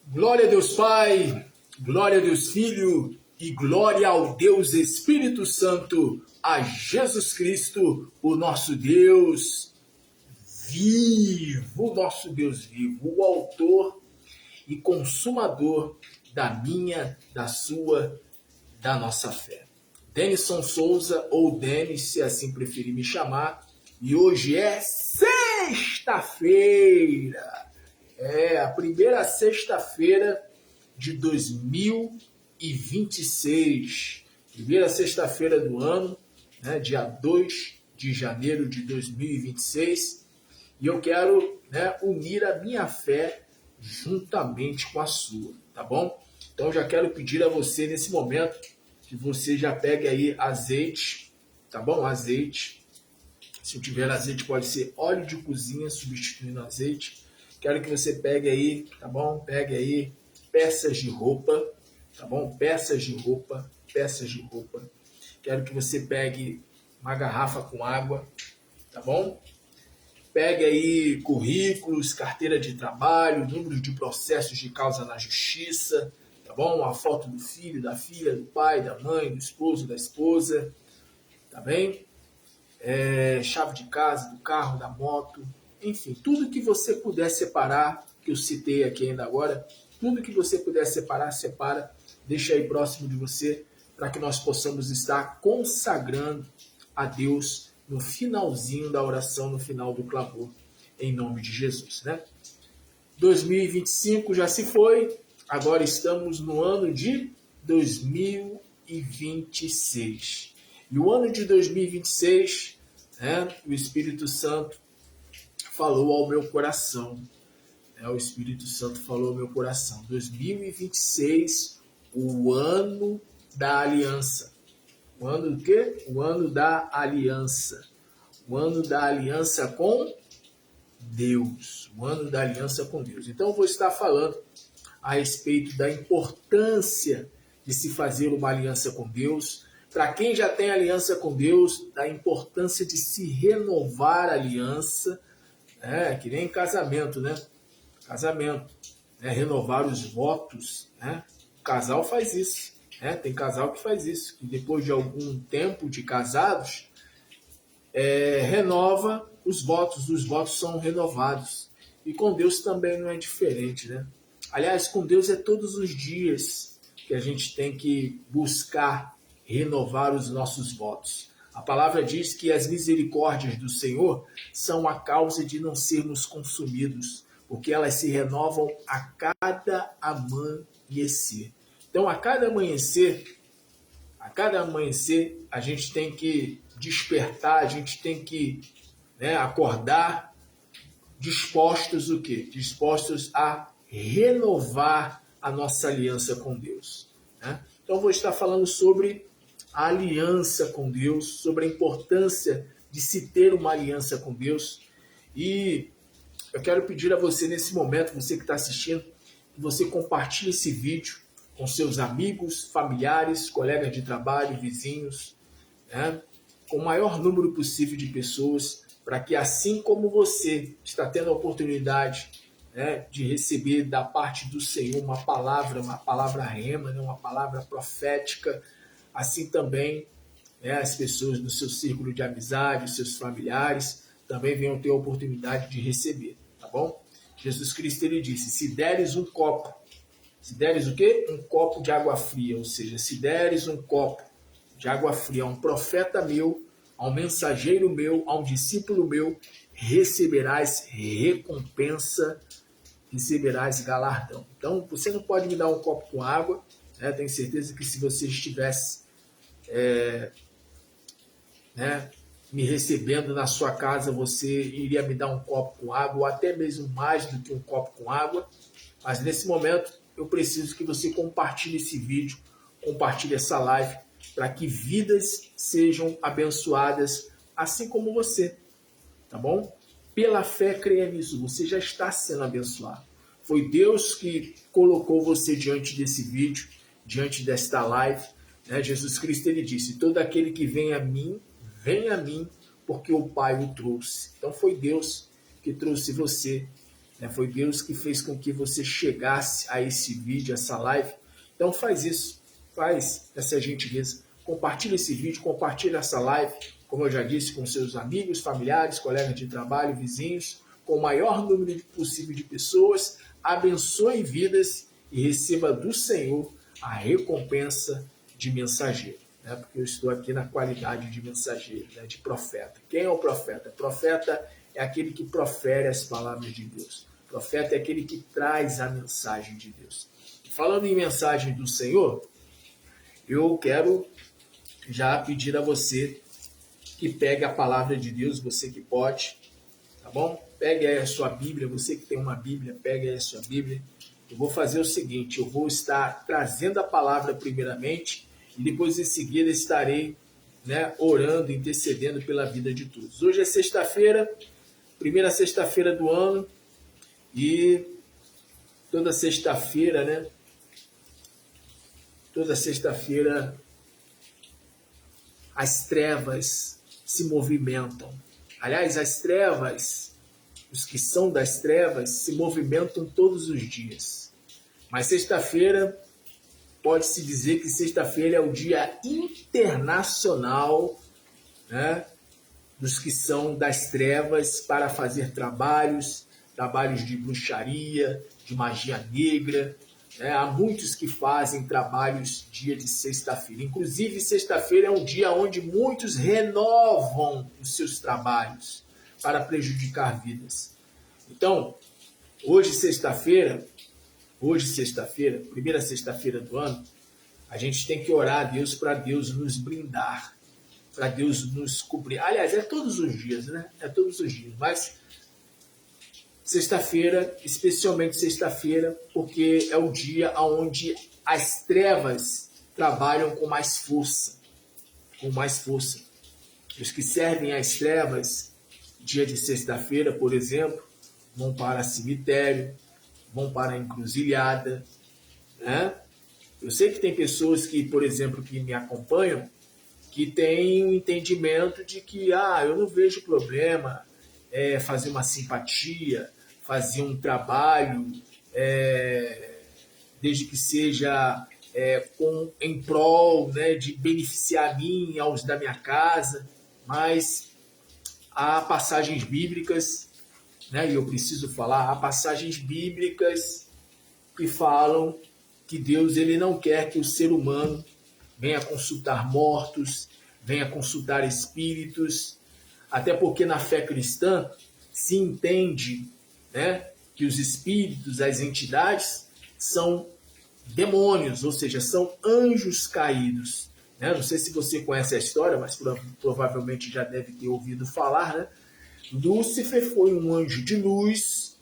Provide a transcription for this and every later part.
Glória a Deus Pai, glória a Deus Filho e glória ao Deus Espírito Santo, a Jesus Cristo, o nosso Deus vivo, o autor e consumador da minha, da sua, da nossa fé. Denison Souza, ou Denis, se assim preferir me chamar, e hoje é sexta-feira. A primeira sexta-feira de 2026. Primeira sexta-feira do ano, né, dia 2 de janeiro de 2026. E eu quero, unir a minha fé juntamente com a sua, tá bom? Então já quero pedir a você nesse momento que você já pegue aí azeite, tá bom? Azeite. Se não tiver azeite, pode ser óleo de cozinha substituindo azeite. Quero que você pegue aí, tá bom? Pegue aí peças de roupa, tá bom? Peças de roupa. Quero que você pegue uma garrafa com água, tá bom? Pegue aí currículos, carteira de trabalho, número de processos de causa na justiça, tá bom? Uma foto do filho, da filha, do pai, da mãe, do esposo, da esposa, tá bem? Chave de casa, do carro, da moto, enfim, tudo que você puder separar, que eu citei aqui ainda agora, tudo que você puder separar, separa, deixa aí próximo de você, para que nós possamos estar consagrando a Deus no finalzinho da oração, no final do clamor, em nome de Jesus, né? 2025 já se foi, agora estamos no ano de 2026. E o ano de 2026, o Espírito Santo falou ao meu coração. O Espírito Santo falou ao meu coração. 2026, o ano da aliança. O ano do quê? O ano da aliança. O ano da aliança com Deus. O ano da aliança com Deus. Então eu vou estar falando a respeito da importância de se fazer uma aliança com Deus. Para quem já tem aliança com Deus, da importância de se renovar a aliança. Que nem casamento, né? Casamento, renovar os votos, né? O casal faz isso, Tem casal que faz isso, que depois de algum tempo de casados, renova os votos são renovados. E com Deus também não é diferente, né? Aliás, com Deus é todos os dias que a gente tem que buscar renovar os nossos votos. A palavra diz que as misericórdias do Senhor são a causa de não sermos consumidos, porque elas se renovam a cada amanhecer. Então, a cada amanhecer, a gente tem que despertar, a gente tem que acordar dispostos o quê? Dispostos a renovar a nossa aliança com Deus. Então, vou estar falando sobre a aliança com Deus, sobre a importância de se ter uma aliança com Deus. E eu quero pedir a você nesse momento, você que está assistindo, que você compartilhe esse vídeo com seus amigos, familiares, colegas de trabalho, vizinhos, com o maior número possível de pessoas, para que assim como você está tendo a oportunidade de receber da parte do Senhor uma palavra rema, uma palavra profética, assim também as pessoas do seu círculo de amizade, os seus familiares, também venham ter a oportunidade de receber, tá bom? Jesus Cristo, ele disse, se deres o quê? Um copo de água fria, ou seja, se deres um copo de água fria a um profeta meu, a um mensageiro meu, a um discípulo meu, receberás recompensa, receberás galardão. Então, você não pode me dar um copo com água, tenho certeza que se você estivesse me recebendo na sua casa, você iria me dar um copo com água, ou até mesmo mais do que um copo com água. Mas nesse momento, eu preciso que você compartilhe esse vídeo, compartilhe essa live, para que vidas sejam abençoadas, assim como você, tá bom? Pela fé, creia nisso, você já está sendo abençoado. Foi Deus que colocou você diante desse vídeo, diante desta live. Jesus Cristo, ele disse, todo aquele que vem a mim, porque o Pai o trouxe. Então foi Deus que trouxe você né? Foi Deus que fez com que você chegasse a esse vídeo, essa live. Então faz isso, faz essa gentileza. Compartilha esse vídeo, compartilha essa live, como eu já disse, com seus amigos, familiares, colegas de trabalho, vizinhos, com o maior número possível de pessoas. Abençoe vidas e receba do Senhor a recompensa de mensageiro, né? Porque eu estou aqui na qualidade de mensageiro, né? De profeta. Quem é o profeta? Profeta é aquele que profere as palavras de Deus. Profeta é aquele que traz a mensagem de Deus. E falando em mensagem do Senhor, eu quero já pedir a você que pegue a palavra de Deus, você que pode, tá bom? Pegue aí a sua Bíblia, você que tem uma Bíblia, pegue aí a sua Bíblia. Eu vou fazer o seguinte, eu vou estar trazendo a palavra primeiramente e depois em seguida estarei, né, orando, intercedendo pela vida de todos. Hoje é sexta-feira, primeira sexta-feira do ano, e toda sexta-feira, né? Toda sexta-feira as trevas se movimentam. Aliás, as trevas, os que são das trevas, se movimentam todos os dias. Mas sexta-feira, pode-se dizer que sexta-feira é o dia internacional, né, dos que são das trevas para fazer trabalhos de bruxaria, de magia negra. Há muitos que fazem trabalhos dia de sexta-feira. Inclusive, sexta-feira é um dia onde muitos renovam os seus trabalhos para prejudicar vidas. Então, hoje, sexta-feira, primeira sexta-feira do ano, a gente tem que orar a Deus para Deus nos blindar, para Deus nos cobrir. Aliás, é todos os dias, né? É todos os dias, mas sexta-feira, especialmente sexta-feira, porque é o dia onde as trevas trabalham com mais força. Com mais força. Os que servem às trevas, dia de sexta-feira, por exemplo, vão para cemitério, vão para a encruzilhada, né? Eu sei que tem pessoas que, por exemplo, que me acompanham, que têm um entendimento de que eu não vejo problema fazer uma simpatia, fazer um trabalho, desde que seja em prol, né, de beneficiar a mim e aos da minha casa, mas há passagens bíblicas, né, e eu preciso falar, há passagens bíblicas que falam que Deus ele não quer que o ser humano venha consultar mortos, venha consultar espíritos, até porque na fé cristã se entende, né, que os espíritos, as entidades, são demônios, ou seja, são anjos caídos. Né? Não sei se você conhece a história, mas provavelmente já deve ter ouvido falar. Né? Lúcifer foi um anjo de luz,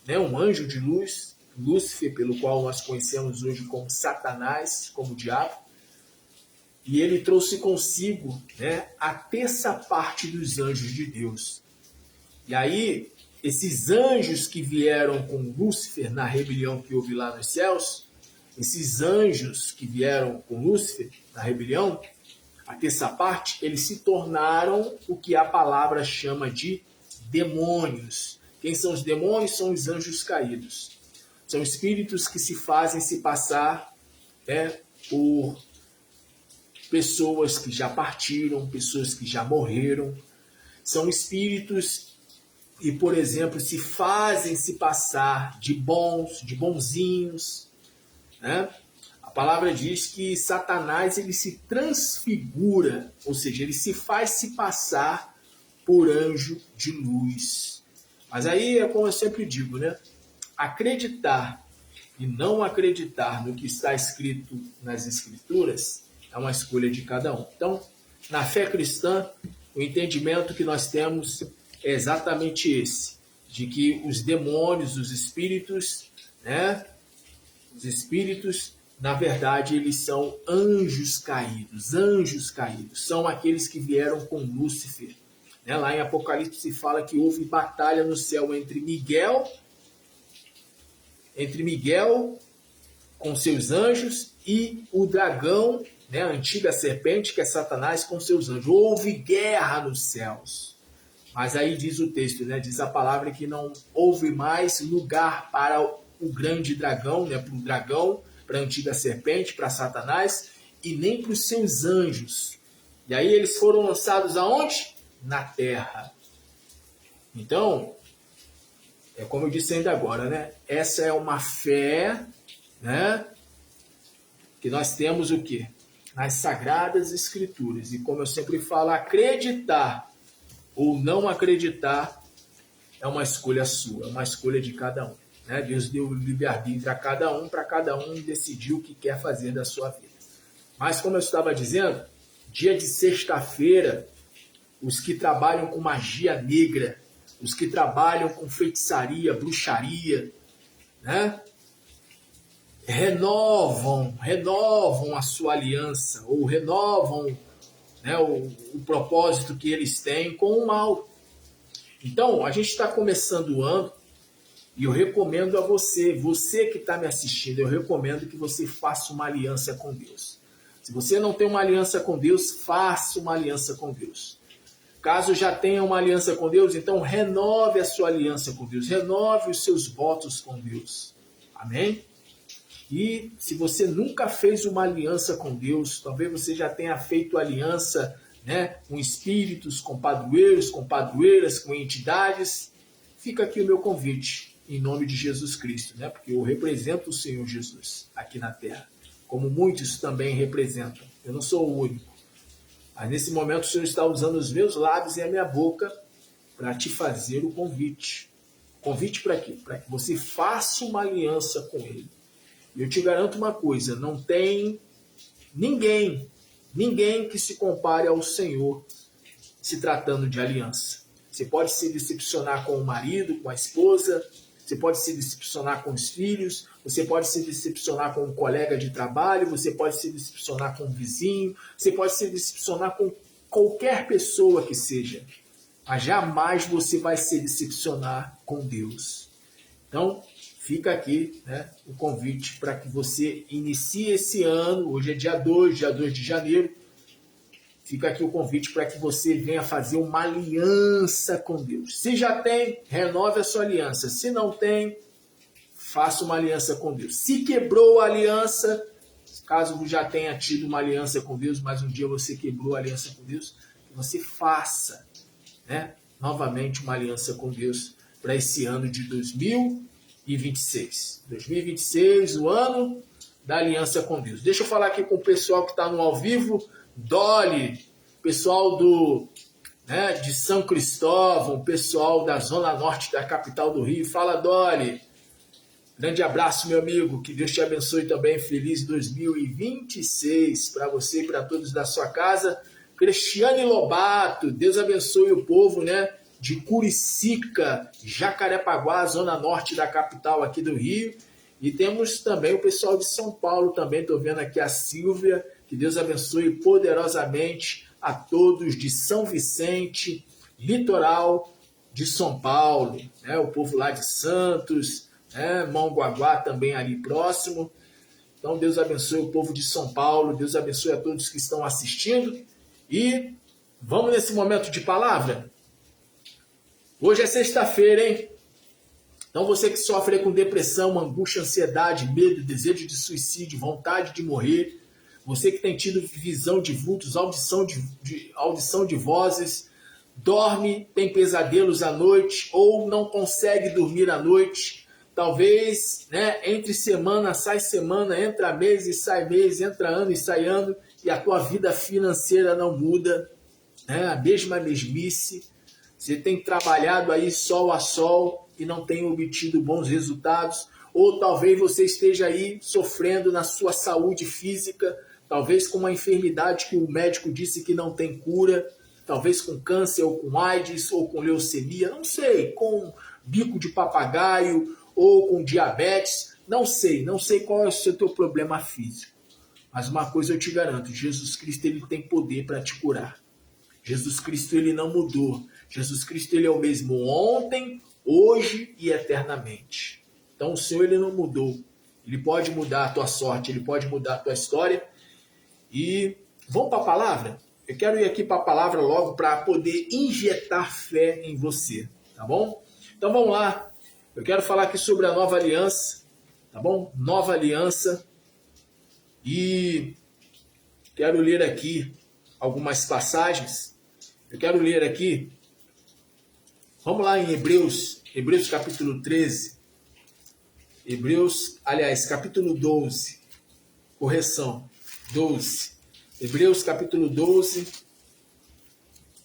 né? Um anjo de luz, Lúcifer, pelo qual nós conhecemos hoje como Satanás, como diabo, e ele trouxe consigo, né, a terça parte dos anjos de Deus. E aí, esses anjos que vieram com Lúcifer na rebelião que houve lá nos céus, esses anjos que vieram com Lúcifer na rebelião, a terça parte, eles se tornaram o que a palavra chama de demônios. Quem são os demônios? São os anjos caídos. São espíritos que se fazem se passar, né, por pessoas que já partiram, pessoas que já morreram. São espíritos que, por exemplo, se fazem se passar de bons, de bonzinhos, né? A palavra diz que Satanás ele se transfigura, ou seja, ele se faz se passar por anjo de luz. Mas aí é como eu sempre digo, né? Acreditar e não acreditar no que está escrito nas Escrituras é uma escolha de cada um. Então, na fé cristã, o entendimento que nós temos é exatamente esse, de que os demônios, os espíritos, né? Os espíritos, na verdade, eles são anjos caídos. Anjos caídos. São aqueles que vieram com Lúcifer. Né? Lá em Apocalipse se fala que houve batalha no céu entre Miguel com seus anjos e o dragão, né? A antiga serpente, que é Satanás, com seus anjos. Houve guerra nos céus. Mas aí diz o texto, né? Diz a palavra que não houve mais lugar para o grande dragão, né? Para o dragão, para a antiga serpente, para Satanás, e nem para os seus anjos. E aí eles foram lançados aonde? Na terra. Então, é como eu disse ainda agora, né? Essa é uma fé, né? Que nós temos o quê? Nas Sagradas Escrituras. E como eu sempre falo, acreditar ou não acreditar é uma escolha sua, é uma escolha de cada um. Né? Deus deu livre-arbítrio a cada um, para cada um decidir o que quer fazer da sua vida. Mas como eu estava dizendo, dia de sexta-feira, os que trabalham com magia negra, os que trabalham com feitiçaria, bruxaria, né? renovam a sua aliança, ou renovam, né, o propósito que eles têm com o mal. Então, a gente está começando o ano e eu recomendo a você que está me assistindo, eu recomendo que você faça uma aliança com Deus. Se você não tem uma aliança com Deus, faça uma aliança com Deus. Caso já tenha uma aliança com Deus, então renove a sua aliança com Deus, renove os seus votos com Deus. Amém? E se você nunca fez uma aliança com Deus, talvez você já tenha feito aliança, né, com espíritos, com padroeiros, com padroeiras, com entidades, fica aqui o meu convite, em nome de Jesus Cristo, né, porque eu represento o Senhor Jesus aqui na Terra, como muitos também representam. Eu não sou o único. Mas nesse momento o Senhor está usando os meus lábios e a minha boca para te fazer o convite. Convite para quê? Para que você faça uma aliança com Ele. Eu te garanto uma coisa, não tem ninguém que se compare ao Senhor se tratando de aliança. Você pode se decepcionar com o marido, com a esposa, você pode se decepcionar com os filhos, você pode se decepcionar com um colega de trabalho, você pode se decepcionar com um vizinho, você pode se decepcionar com qualquer pessoa que seja, mas jamais você vai se decepcionar com Deus. Então, fica aqui, né, o convite para que você inicie esse ano. Hoje é dia 2 de janeiro. Fica aqui o convite para que você venha fazer uma aliança com Deus. Se já tem, renove a sua aliança. Se não tem, faça uma aliança com Deus. Se quebrou a aliança, caso já tenha tido uma aliança com Deus, mas um dia você quebrou a aliança com Deus, você faça, né, novamente uma aliança com Deus para esse ano de 2026. 2026, o ano da aliança com Deus. Deixa eu falar aqui com o pessoal que está no ao vivo. Dolly, pessoal de São Cristóvão, pessoal da zona norte da capital do Rio. Fala, Dolly. Grande abraço, meu amigo. Que Deus te abençoe também. Feliz 2026 para você e para todos da sua casa. Cristiane Lobato, Deus abençoe o povo, né, de Curicica, Jacarepaguá, zona norte da capital aqui do Rio. E temos também o pessoal de São Paulo também. Estou vendo aqui a Silvia. Que Deus abençoe poderosamente a todos de São Vicente, litoral de São Paulo, né? O povo lá de Santos, né? Mongaguá também ali próximo. Então Deus abençoe o povo de São Paulo, Deus abençoe a todos que estão assistindo. E vamos nesse momento de palavra? Hoje é sexta-feira, hein? Então você que sofre com depressão, angústia, ansiedade, medo, desejo de suicídio, vontade de morrer, você que tem tido visão de vultos, audição de vozes, dorme, tem pesadelos à noite ou não consegue dormir à noite, talvez, né, entre semana, sai semana, entra mês e sai mês, entra ano e sai ano, e a tua vida financeira não muda, né, a mesma mesmice. Você tem trabalhado aí sol a sol e não tem obtido bons resultados, ou talvez você esteja aí sofrendo na sua saúde física, talvez com uma enfermidade que o médico disse que não tem cura, talvez com câncer ou com AIDS ou com leucemia, não sei, com bico de papagaio ou com diabetes, não sei qual é o seu teu problema físico. Mas uma coisa eu te garanto, Jesus Cristo ele tem poder para te curar. Jesus Cristo ele não mudou. Jesus Cristo ele é o mesmo ontem, hoje e eternamente. Então o Senhor ele não mudou. Ele pode mudar a tua sorte, ele pode mudar a tua história. E vamos para a palavra? eu quero ir aqui para a palavra logo para poder injetar fé em você, tá bom? Então vamos lá. Eu quero falar aqui sobre a nova aliança, tá bom? Nova aliança. E quero ler aqui algumas passagens. Eu quero ler aqui. Vamos lá em Hebreus capítulo 13. Capítulo 12. Correção, 12. Hebreus capítulo 12,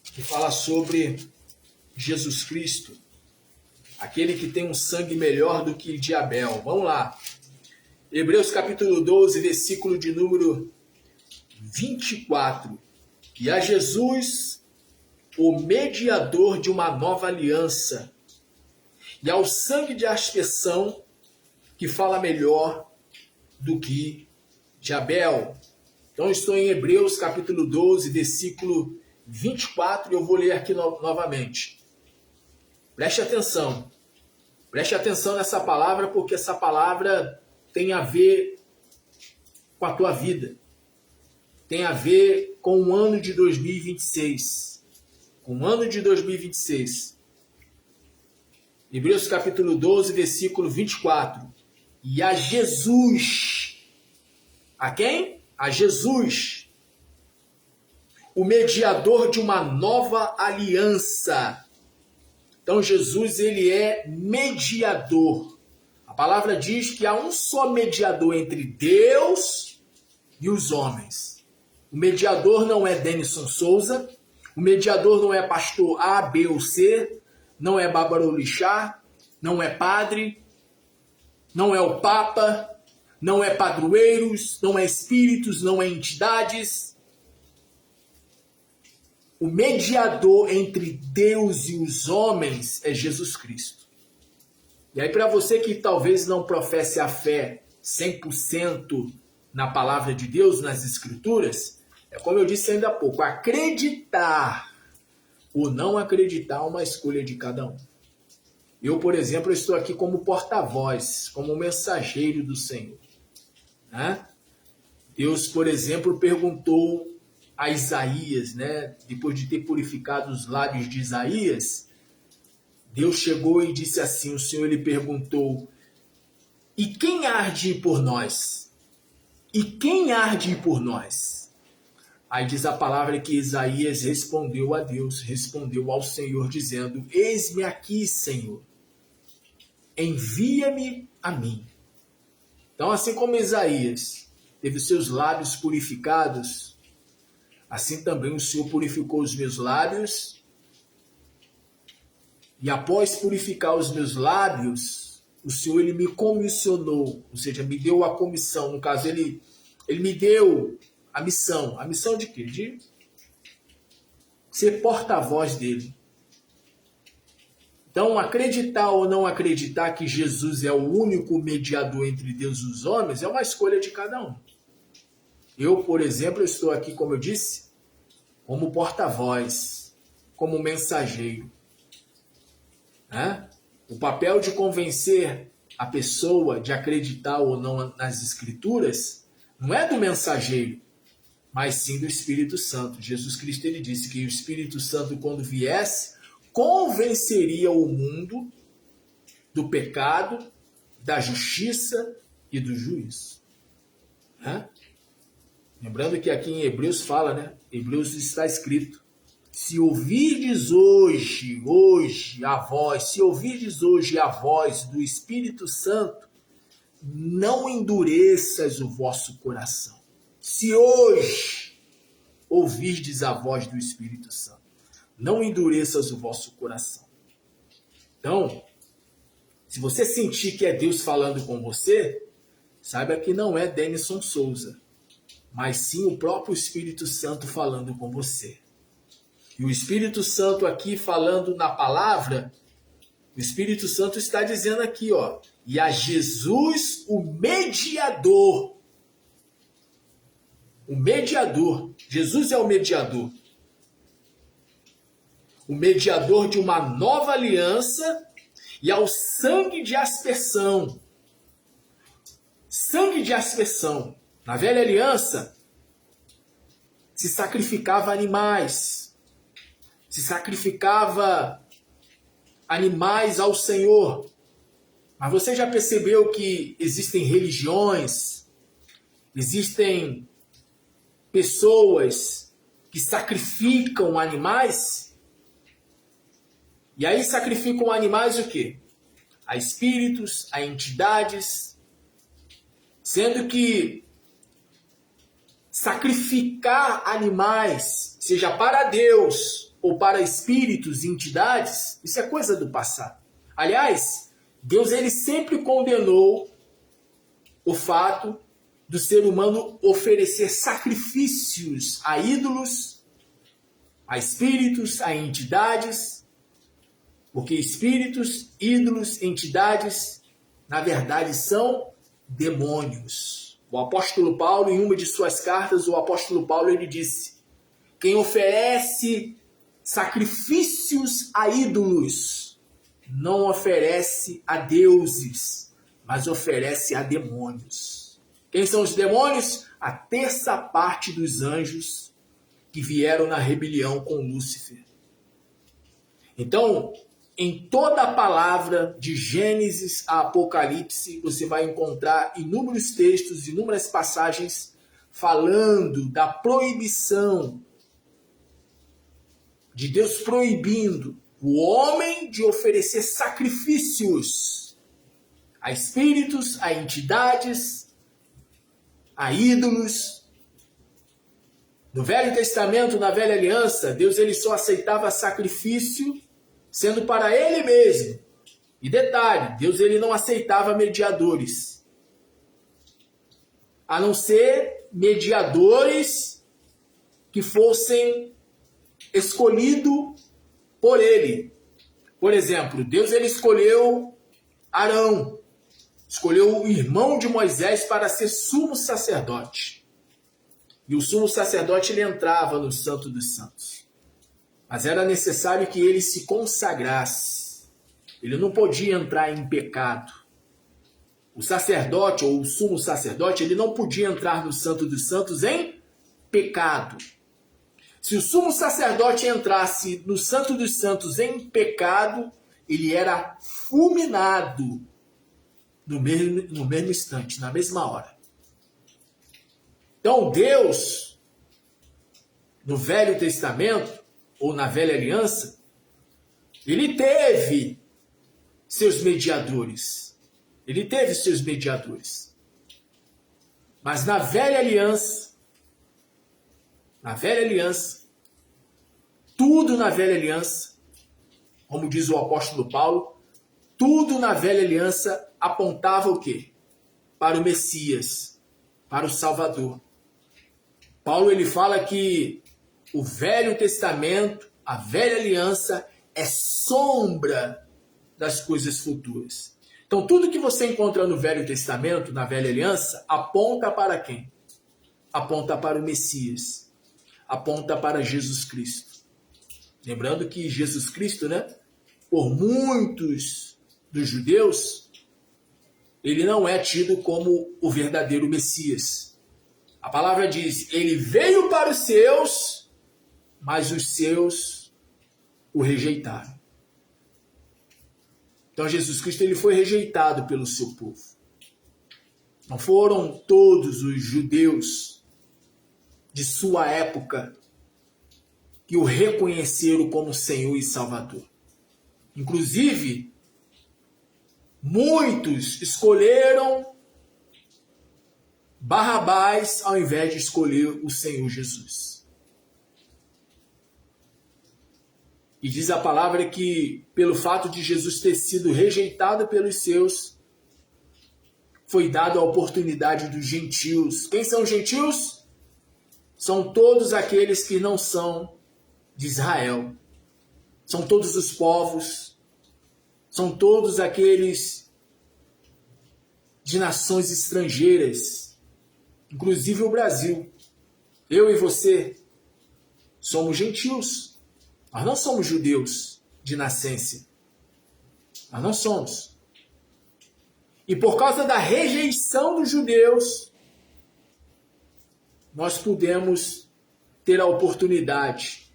que fala sobre Jesus Cristo, aquele que tem um sangue melhor do que de Abel. Vamos lá. Hebreus capítulo 12, versículo de número 24. E a Jesus, o mediador de uma nova aliança, e ao sangue de aspersão, que fala melhor do que de Abel. Então, estou em Hebreus capítulo 12, versículo 24, e eu vou ler aqui novamente. Preste atenção. Preste atenção nessa palavra, porque essa palavra tem a ver com a tua vida. Tem a ver com o ano de 2026. Com o ano de 2026. Hebreus capítulo 12, versículo 24. E a Jesus. A quem? A Jesus, o mediador de uma nova aliança. Então Jesus, ele é mediador. A palavra diz que há um só mediador entre Deus e os homens. O mediador não é Denison Souza, o mediador não é pastor A, B ou C, não é Bárbara Orixá, não é padre, não é o Papa, não é padroeiros, não é espíritos, não é entidades. O mediador entre Deus e os homens é Jesus Cristo. E aí, para você que talvez não professe a fé 100% na palavra de Deus, nas Escrituras, é como eu disse ainda há pouco, acreditar ou não acreditar é uma escolha de cada um. Eu, por exemplo, estou aqui como porta-voz, como mensageiro do Senhor. Deus, por exemplo, perguntou a Isaías, depois de ter purificado os lábios de Isaías, Deus chegou e disse assim, o Senhor lhe perguntou, e quem há de ir por nós? E quem há de ir por nós? Aí diz a palavra que Isaías respondeu a Deus, respondeu ao Senhor, dizendo, eis-me aqui, Senhor, envia-me a mim. Então, assim como Isaías teve seus lábios purificados, assim também o Senhor purificou os meus lábios. E após purificar os meus lábios, o Senhor ele me comissionou, ou seja, me deu a comissão. No caso, ele me deu a missão. A missão de quê? De ser porta-voz dele. Então, acreditar ou não acreditar que Jesus é o único mediador entre Deus e os homens é uma escolha de cada um. Eu, por exemplo, estou aqui, como eu disse, como porta-voz, como mensageiro. O papel de convencer a pessoa de acreditar ou não nas Escrituras não é do mensageiro, mas sim do Espírito Santo. Jesus Cristo ele disse que o Espírito Santo, quando viesse, convenceria o mundo do pecado, da justiça e do juízo. Lembrando que aqui em Hebreus fala, Hebreus está escrito, se ouvirdes hoje a voz do Espírito Santo, não endureças o vosso coração. Se hoje ouvirdes a voz do Espírito Santo, não endureças o vosso coração. Então, se você sentir que é Deus falando com você, saiba que não é Denison Souza, mas sim o próprio Espírito Santo falando com você. E o Espírito Santo aqui falando na palavra, o Espírito Santo está dizendo aqui, e a Jesus, o mediador. O mediador. Jesus é o mediador. O mediador de uma nova aliança e ao sangue de aspersão. Sangue de aspersão. Na velha aliança, se sacrificava animais, se sacrificava animais ao Senhor. Mas você já percebeu que existem religiões, existem pessoas que sacrificam animais? E aí sacrificam animais o quê? A espíritos, a entidades, sendo que sacrificar animais, seja para Deus ou para espíritos e entidades, isso é coisa do passado. Aliás, Deus ele sempre condenou o fato do ser humano oferecer sacrifícios a ídolos, a espíritos, a entidades, porque espíritos, ídolos, entidades, na verdade são demônios. O apóstolo Paulo, em uma de suas cartas, o apóstolo Paulo ele disse: quem oferece sacrifícios a ídolos não oferece a deuses, mas oferece a demônios. Quem são os demônios? A terça parte dos anjos que vieram na rebelião com Lúcifer. Então, em toda a palavra, de Gênesis a Apocalipse, você vai encontrar inúmeros textos, inúmeras passagens falando da proibição, de Deus proibindo o homem de oferecer sacrifícios a espíritos, a entidades, a ídolos. No Velho Testamento, na Velha Aliança, Deus ele só aceitava sacrifício sendo para ele mesmo. E detalhe, Deus ele não aceitava mediadores, a não ser mediadores que fossem escolhidos por ele. Por exemplo, Deus ele escolheu Arão, escolheu o irmão de Moisés para ser sumo sacerdote. E o sumo sacerdote ele entrava no Santo dos Santos. Mas era necessário que ele se consagrasse. Ele não podia entrar em pecado. O sacerdote ou o sumo sacerdote, ele não podia entrar no Santo dos Santos em pecado. Se o sumo sacerdote entrasse no Santo dos Santos em pecado, ele era fulminado no mesmo instante, na mesma hora. Então Deus, no Velho Testamento, ou na Velha Aliança, ele teve seus mediadores. Ele teve seus mediadores. Mas na Velha Aliança, tudo na Velha Aliança, como diz o apóstolo Paulo, tudo na Velha Aliança apontava o quê? Para o Messias, para o Salvador. Paulo ele fala que o Velho Testamento, a Velha Aliança, é sombra das coisas futuras. Então, tudo que você encontra no Velho Testamento, na Velha Aliança, aponta para quem? Aponta para o Messias. Aponta para Jesus Cristo. Lembrando que Jesus Cristo, por muitos dos judeus, ele não é tido como o verdadeiro Messias. A palavra diz, ele veio para os seus, mas os seus o rejeitaram. Então Jesus Cristo ele foi rejeitado pelo seu povo. Não foram todos os judeus de sua época que o reconheceram como Senhor e Salvador. Inclusive, muitos escolheram Barrabás ao invés de escolher o Senhor Jesus. E diz a palavra que, pelo fato de Jesus ter sido rejeitado pelos seus, foi dada a oportunidade dos gentios. Quem são os gentios? São todos aqueles que não são de Israel. São todos os povos. São todos aqueles de nações estrangeiras. Inclusive o Brasil. Eu e você somos gentios. Nós não somos judeus de nascença. Nós não somos. E por causa da rejeição dos judeus, nós pudemos ter a oportunidade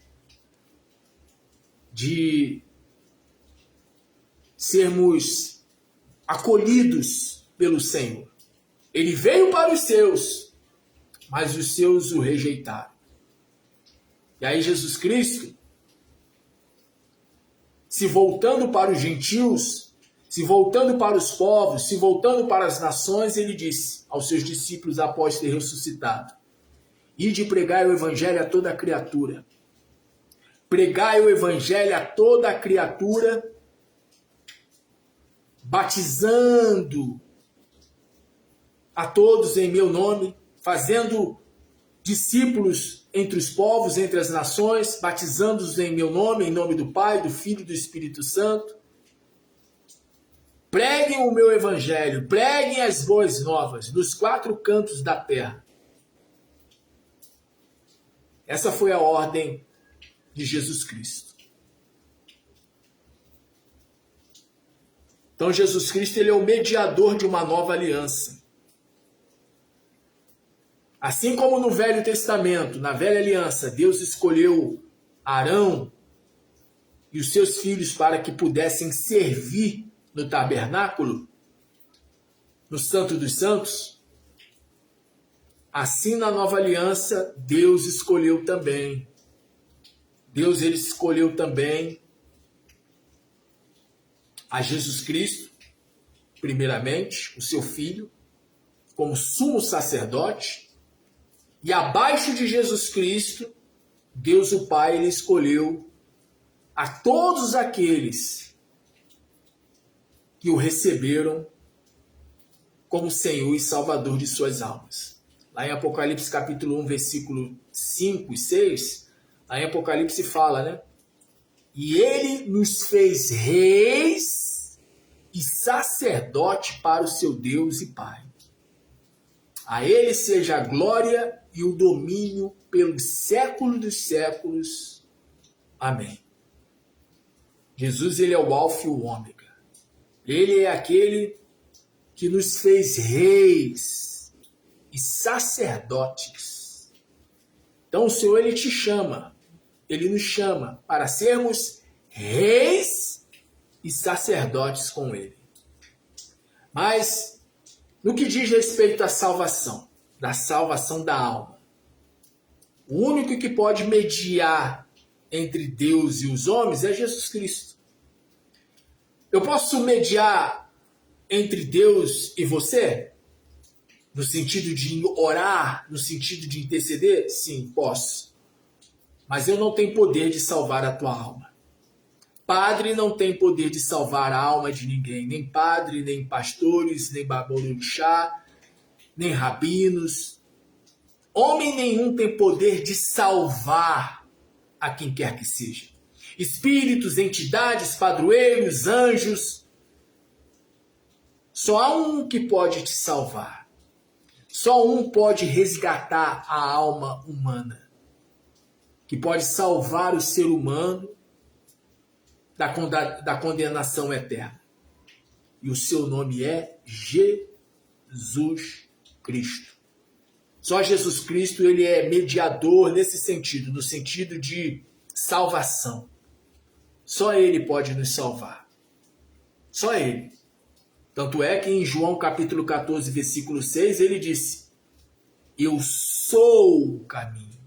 de sermos acolhidos pelo Senhor. Ele veio para os seus, mas os seus o rejeitaram. E aí Jesus Cristo, se voltando para os gentios, se voltando para os povos, se voltando para as nações, ele disse aos seus discípulos após ter ressuscitado: ide pregai o evangelho a toda criatura. Pregai o evangelho a toda criatura, batizando a todos em meu nome, fazendo discípulos entre os povos, entre as nações, batizando-os em meu nome, em nome do Pai, do Filho e do Espírito Santo. Preguem o meu evangelho, preguem as boas novas nos 4 cantos da terra. Essa foi a ordem de Jesus Cristo. Então Jesus Cristo, ele é o mediador de uma nova aliança. Assim como no Velho Testamento, na Velha Aliança, Deus escolheu Arão e os seus filhos para que pudessem servir no tabernáculo, no Santo dos Santos, assim na Nova Aliança, Deus escolheu também. Deus, ele escolheu também a Jesus Cristo, primeiramente, o seu Filho, como sumo sacerdote. E abaixo de Jesus Cristo, Deus o Pai, ele escolheu a todos aqueles que o receberam como Senhor e Salvador de suas almas. Lá em Apocalipse capítulo 1, versículo 5 e 6, lá em Apocalipse fala, né? E ele nos fez reis e sacerdote para o seu Deus e Pai. A ele seja a glória e o domínio pelos séculos dos séculos. Amém. Jesus, ele é o Alfa e o Ômega. Ele é aquele que nos fez reis e sacerdotes. Então o Senhor, ele te chama, ele nos chama para sermos reis e sacerdotes com ele. Mas no que diz respeito à salvação, da salvação da alma, o único que pode mediar entre Deus e os homens é Jesus Cristo. Eu posso mediar entre Deus e você? No sentido de orar, no sentido de interceder? Sim, posso. Mas eu não tenho poder de salvar a tua alma. Padre não tem poder de salvar a alma de ninguém. Nem padre, nem pastores, nem baborixá, nem rabinos. Homem nenhum tem poder de salvar a quem quer que seja. Espíritos, entidades, padroeiros, anjos. Só há um que pode te salvar. Só um pode resgatar a alma humana. Que pode salvar o ser humano da condenação eterna. E o seu nome é Jesus Cristo. Só Jesus Cristo, ele é mediador nesse sentido, no sentido de salvação. Só ele pode nos salvar. Só ele. Tanto é que em João capítulo 14, versículo 6, ele disse: eu sou o caminho,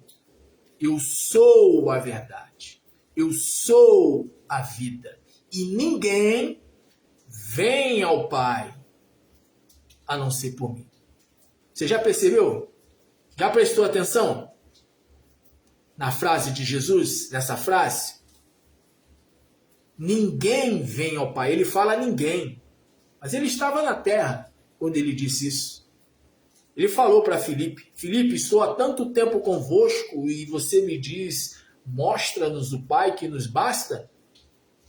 eu sou a verdade, eu sou a vida. E ninguém vem ao Pai a não ser por mim. Você já percebeu? Já prestou atenção na frase de Jesus, nessa frase? Ninguém vem ao Pai. Ele fala ninguém. Mas ele estava na terra quando ele disse isso. Ele falou para Filipe: Filipe, estou há tanto tempo convosco e você me diz, mostra-nos o Pai que nos basta?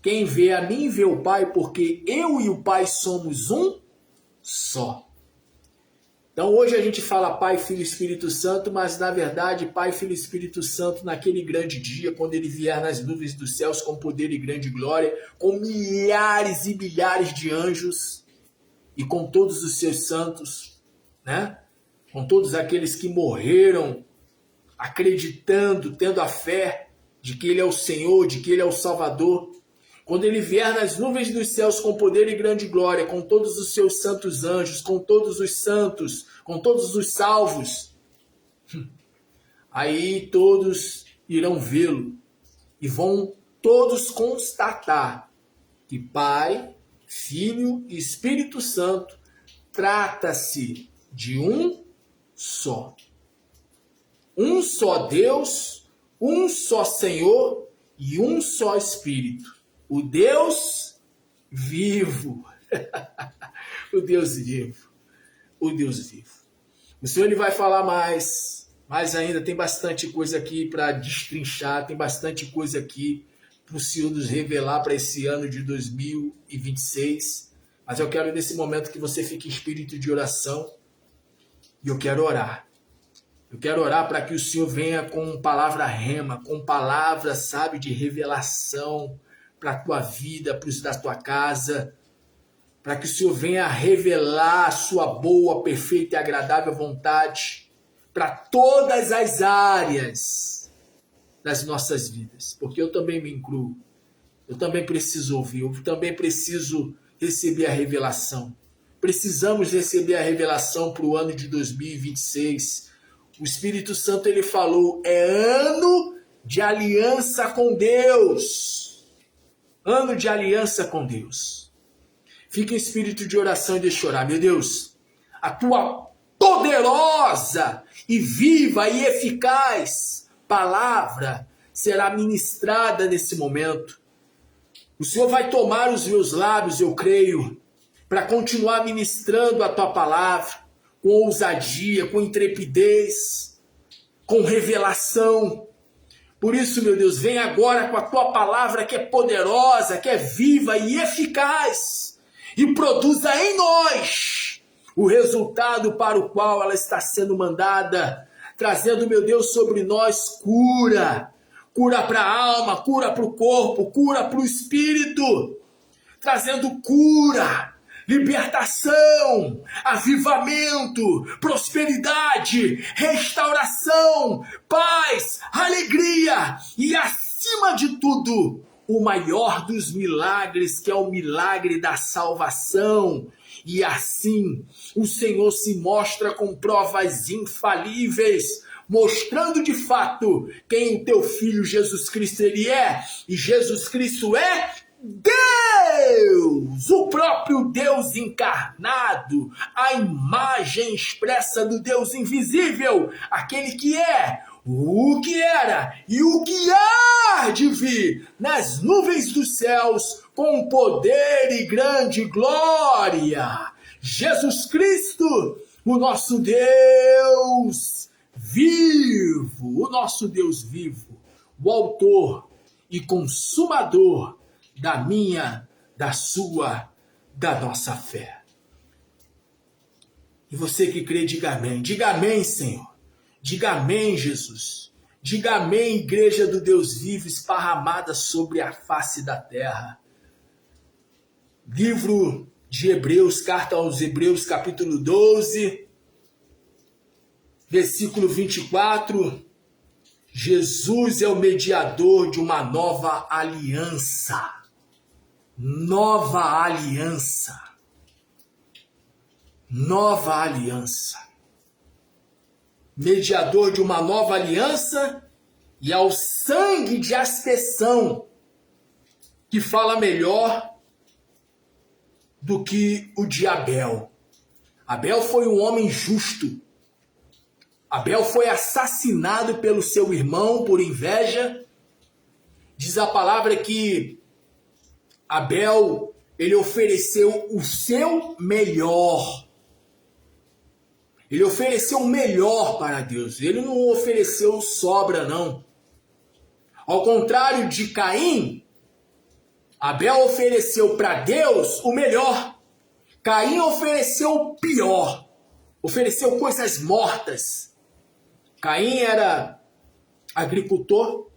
Quem vê a mim vê o Pai, porque eu e o Pai somos um só. Então hoje a gente fala Pai, Filho e Espírito Santo, mas na verdade Pai, Filho e Espírito Santo naquele grande dia, quando ele vier nas nuvens dos céus com poder e grande glória, com milhares e milhares de anjos e com todos os seus santos, né? Com todos aqueles que morreram acreditando, tendo a fé de que Ele é o Senhor, de que Ele é o Salvador. Quando Ele vier nas nuvens dos céus com poder e grande glória, com todos os seus santos anjos, com todos os santos, com todos os salvos, aí todos irão vê-lo e vão todos constatar que Pai, Filho e Espírito Santo trata-se de um só. Um só Deus, um só Senhor e um só Espírito. O Deus vivo. O Deus vivo. O Deus vivo. O Senhor ele vai falar mais ainda. Tem bastante coisa aqui para destrinchar, tem bastante coisa aqui para o Senhor nos revelar para esse ano de 2026. Mas eu quero nesse momento que você fique em espírito de oração e eu quero orar. Eu quero orar para que o Senhor venha com palavra rema, com palavra, sabe, de revelação para a tua vida, para os da tua casa, para que o Senhor venha revelar a sua boa, perfeita e agradável vontade para todas as áreas das nossas vidas, porque eu também me incluo, eu também preciso ouvir, eu também preciso receber a revelação. Precisamos receber a revelação para o ano de 2026. O Espírito Santo ele falou, é ano de aliança com Deus. Ano de aliança com Deus. Fique em espírito de oração e deixa eu orar. Meu Deus, a tua poderosa e viva e eficaz palavra será ministrada nesse momento. O Senhor vai tomar os meus lábios, eu creio, para continuar ministrando a tua palavra com ousadia, com intrepidez, com revelação. Por isso, meu Deus, vem agora com a tua palavra que é poderosa, que é viva e eficaz e produza em nós o resultado para o qual ela está sendo mandada, trazendo, meu Deus, sobre nós cura. Cura para a alma, cura para o corpo, cura para o espírito, trazendo cura, libertação, avivamento, prosperidade, restauração, paz, alegria e, acima de tudo, o maior dos milagres, que é o milagre da salvação. E assim, o Senhor se mostra com provas infalíveis, mostrando de fato quem o teu Filho Jesus Cristo ele é. E Jesus Cristo é Deus, o próprio Deus encarnado, a imagem expressa do Deus invisível, aquele que é, o que era e o que há de vir nas nuvens dos céus com poder e grande glória. Jesus Cristo, o nosso Deus vivo, o nosso Deus vivo, o autor e consumador da minha, da sua, da nossa fé. E você que crê, diga amém, Senhor. Diga amém, Jesus. Diga amém, igreja do Deus vivo esparramada sobre a face da terra. Livro de Hebreus, carta aos Hebreus, capítulo 12, versículo 24. Jesus é o mediador de uma nova aliança. Nova aliança. Nova aliança. Mediador de uma nova aliança e ao sangue de aspersão, que fala melhor do que o de Abel. Abel foi um homem justo. Abel foi assassinado pelo seu irmão por inveja. Diz a palavra que Abel, ele ofereceu o seu melhor. Ele ofereceu o melhor para Deus. Ele não ofereceu sobra, não. Ao contrário de Caim, Abel ofereceu para Deus o melhor. Caim ofereceu o pior. Ofereceu coisas mortas. Caim era agricultor.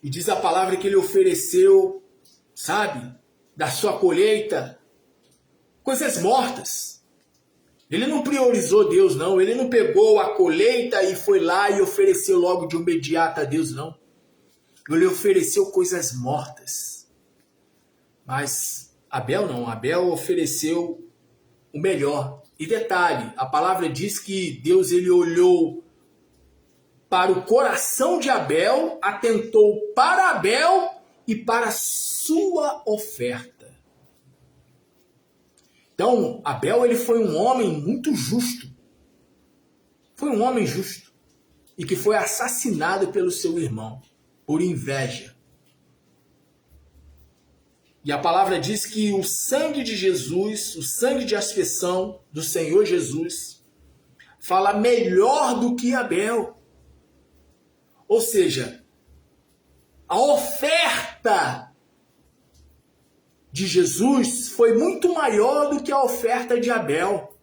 E diz a palavra que ele ofereceu, sabe, da sua colheita, coisas mortas. Ele não priorizou Deus, não. Ele não pegou a colheita e foi lá e ofereceu logo de imediato a Deus, não. Ele ofereceu coisas mortas. Mas Abel não. Abel ofereceu o melhor. E detalhe, a palavra diz que Deus ele olhou para o coração de Abel, atentou para Abel e para a sua oferta. Então, Abel ele foi um homem muito justo. Foi um homem justo. E que foi assassinado pelo seu irmão, por inveja. E a palavra diz que o sangue de Jesus, o sangue de aspersão do Senhor Jesus, fala melhor do que Abel. Ou seja, a oferta de Jesus foi muito maior do que a oferta de Abel.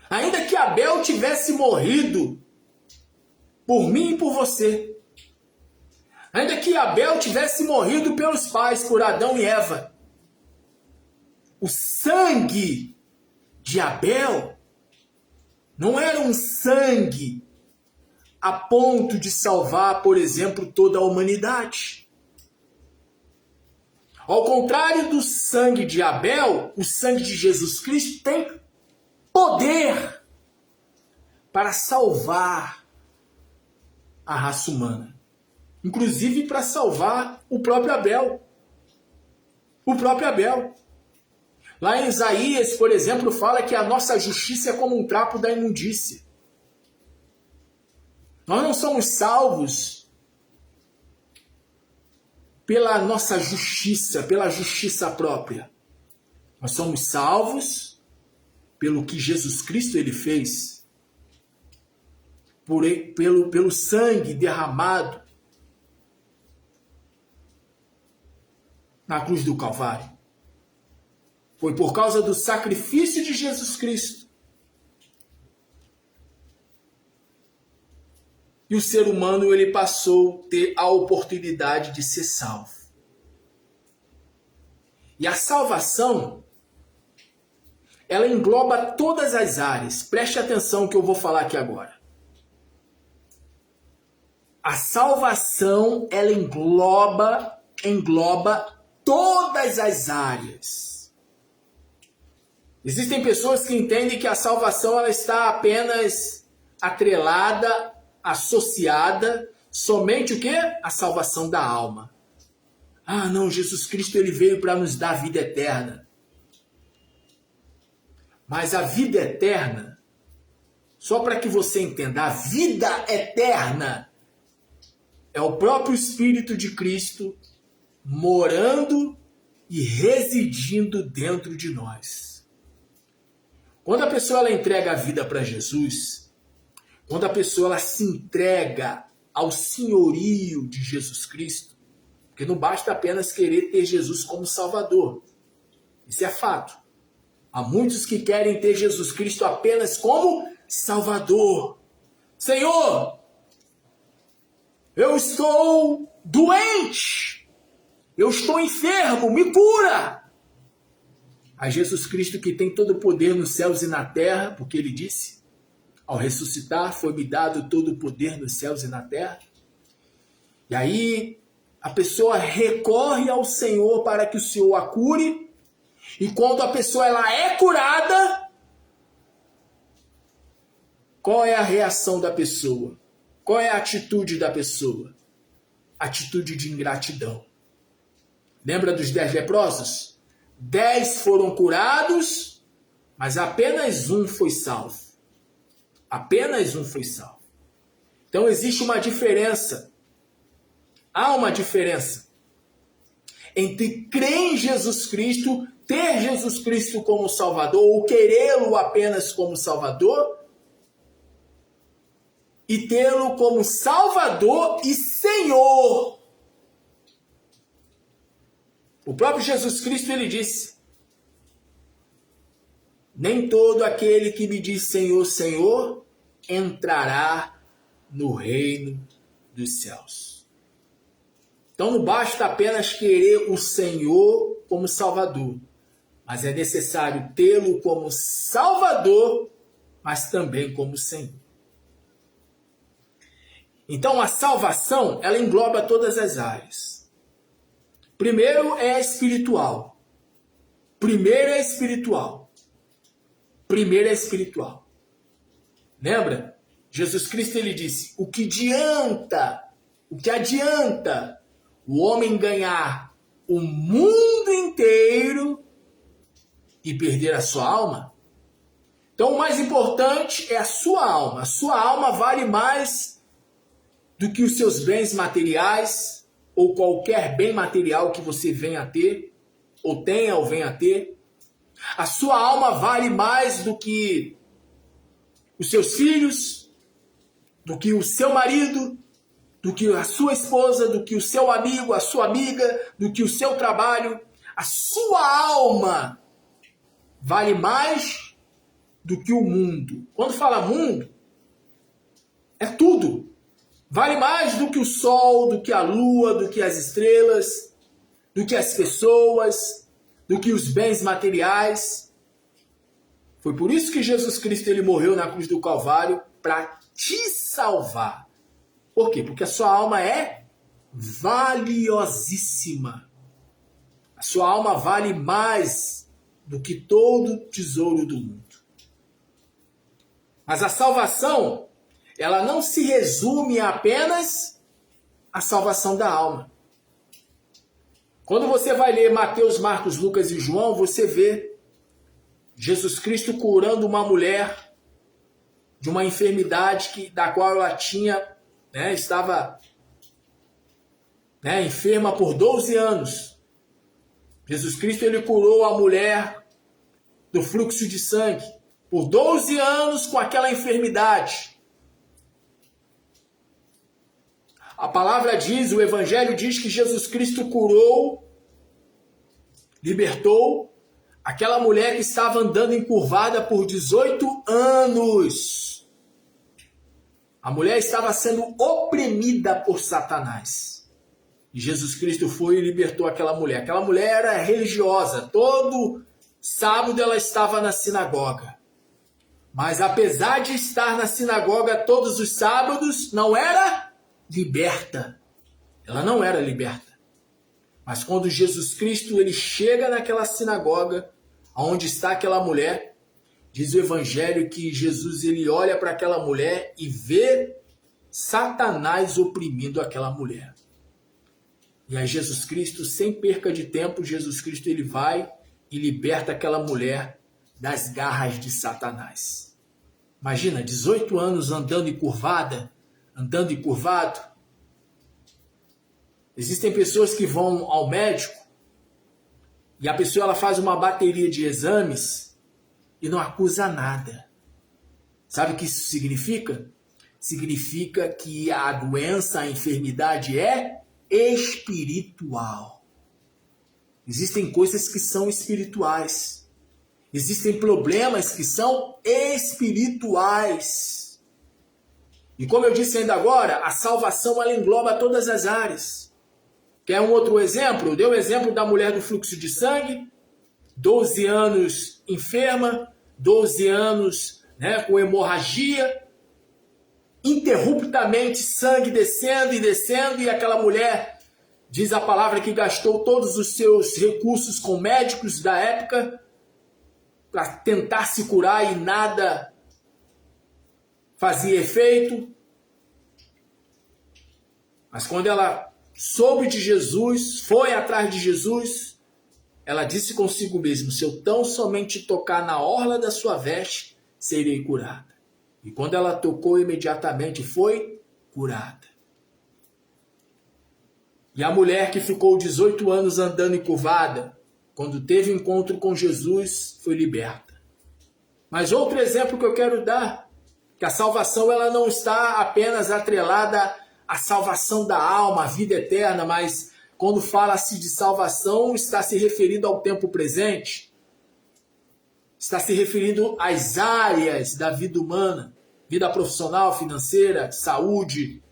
Ainda que Abel tivesse morrido por mim e por você. Ainda que Abel tivesse morrido pelos pais, por Adão e Eva. O sangue de Abel não era um sangue a ponto de salvar, por exemplo, toda a humanidade. Ao contrário do sangue de Abel, o sangue de Jesus Cristo tem poder para salvar a raça humana. Inclusive para salvar o próprio Abel. O próprio Abel. Lá em Isaías, por exemplo, fala que a nossa justiça é como um trapo da imundícia. Nós não somos salvos pela nossa justiça, pela justiça própria. Nós somos salvos pelo que Jesus Cristo ele fez, pelo sangue derramado na cruz do Calvário. Foi por causa do sacrifício de Jesus Cristo. E o ser humano ele passou a ter a oportunidade de ser salvo. E a salvação, ela engloba todas as áreas. Preste atenção no que eu vou falar aqui agora. A salvação, ela engloba todas as áreas. Existem pessoas que entendem que a salvação ela está apenas atrelada, associada somente o quê? A salvação da alma. Ah, não, Jesus Cristo ele veio para nos dar vida eterna. Mas a vida eterna, só para que você entenda, a vida eterna é o próprio Espírito de Cristo morando e residindo dentro de nós. Quando a pessoa ela entrega a vida para Jesus, quando a pessoa ela se entrega ao senhorio de Jesus Cristo, porque não basta apenas querer ter Jesus como Salvador. Isso é fato. Há muitos que querem ter Jesus Cristo apenas como Salvador. Senhor, eu estou doente. Eu estou enfermo, me cura. A Jesus Cristo que tem todo o poder nos céus e na terra, porque ele disse, ao ressuscitar, foi-me dado todo o poder nos céus e na terra. E aí, a pessoa recorre ao Senhor para que o Senhor a cure. E quando a pessoa ela é curada, qual é a reação da pessoa? Qual é a atitude da pessoa? Atitude de ingratidão. Lembra dos 10 leprosos? 10 foram curados, mas apenas um foi salvo. Apenas um foi salvo. Então existe uma diferença. Há uma diferença entre crer em Jesus Cristo, ter Jesus Cristo como Salvador, ou querê-lo apenas como Salvador, e tê-lo como Salvador e Senhor. O próprio Jesus Cristo, ele disse, nem todo aquele que me diz Senhor, Senhor, entrará no reino dos céus. Então não basta apenas querer o Senhor como Salvador, mas é necessário tê-lo como Salvador, mas também como Senhor. Então a salvação, ela engloba todas as áreas. Primeiro é espiritual. Primeiro é espiritual. Lembra? Jesus Cristo ele disse: o que adianta o homem ganhar o mundo inteiro e perder a sua alma? Então o mais importante é a sua alma. A sua alma vale mais do que os seus bens materiais ou qualquer bem material que você venha a ter, ou tenha ou venha a ter. A sua alma vale mais do que os seus filhos, do que o seu marido, do que a sua esposa, do que o seu amigo, a sua amiga, do que o seu trabalho. A sua alma vale mais do que o mundo. Quando fala mundo, é tudo. Vale mais do que o sol, do que a lua, do que as estrelas, do que as pessoas, do que os bens materiais. Foi por isso que Jesus Cristo ele morreu na cruz do Calvário, para te salvar. Por quê? Porque a sua alma é valiosíssima. A sua alma vale mais do que todo o tesouro do mundo. Mas a salvação, ela não se resume a apenas a salvação da alma. Quando você vai ler Mateus, Marcos, Lucas e João, você vê Jesus Cristo curando uma mulher de uma enfermidade da qual ela estava enferma por 12 anos. Jesus Cristo ele curou a mulher do fluxo de sangue por 12 anos com aquela enfermidade. A palavra diz, o Evangelho diz que Jesus Cristo curou, libertou aquela mulher que estava andando encurvada por 18 anos. A mulher estava sendo oprimida por Satanás. E Jesus Cristo foi e libertou aquela mulher. Aquela mulher era religiosa. Todo sábado ela estava na sinagoga. Mas apesar de estar na sinagoga todos os sábados, não era liberta. Ela não era liberta. Mas quando Jesus Cristo ele chega naquela sinagoga, onde está aquela mulher, diz o Evangelho que Jesus ele olha para aquela mulher e vê Satanás oprimindo aquela mulher. E aí Jesus Cristo, sem perca de tempo, Jesus Cristo ele vai e liberta aquela mulher das garras de Satanás. Imagina, 18 anos andando encurvada, andando encurvado. Existem pessoas que vão ao médico e a pessoa ela faz uma bateria de exames e não acusa nada. Sabe o que isso significa? Significa que a doença, a enfermidade é espiritual. Existem coisas que são espirituais. Existem problemas que são espirituais. E como eu disse ainda agora, a salvação ela engloba todas as áreas. Quer um outro exemplo? Deu o exemplo da mulher do fluxo de sangue, 12 anos enferma, 12 anos com hemorragia, interruptamente sangue descendo e descendo, e aquela mulher, diz a palavra que gastou todos os seus recursos com médicos da época para tentar se curar e nada fazia efeito. Mas quando ela soube de Jesus, foi atrás de Jesus, ela disse consigo mesma: se eu tão somente tocar na orla da sua veste, serei curada. E quando ela tocou, imediatamente foi curada. E a mulher que ficou 18 anos andando encurvada, quando teve encontro com Jesus, foi liberta. Mas outro exemplo que eu quero dar, que a salvação ela não está apenas atrelada à salvação da alma, à vida eterna, mas quando fala-se de salvação, está se referindo ao tempo presente, está se referindo às áreas da vida humana, vida profissional, financeira, saúde,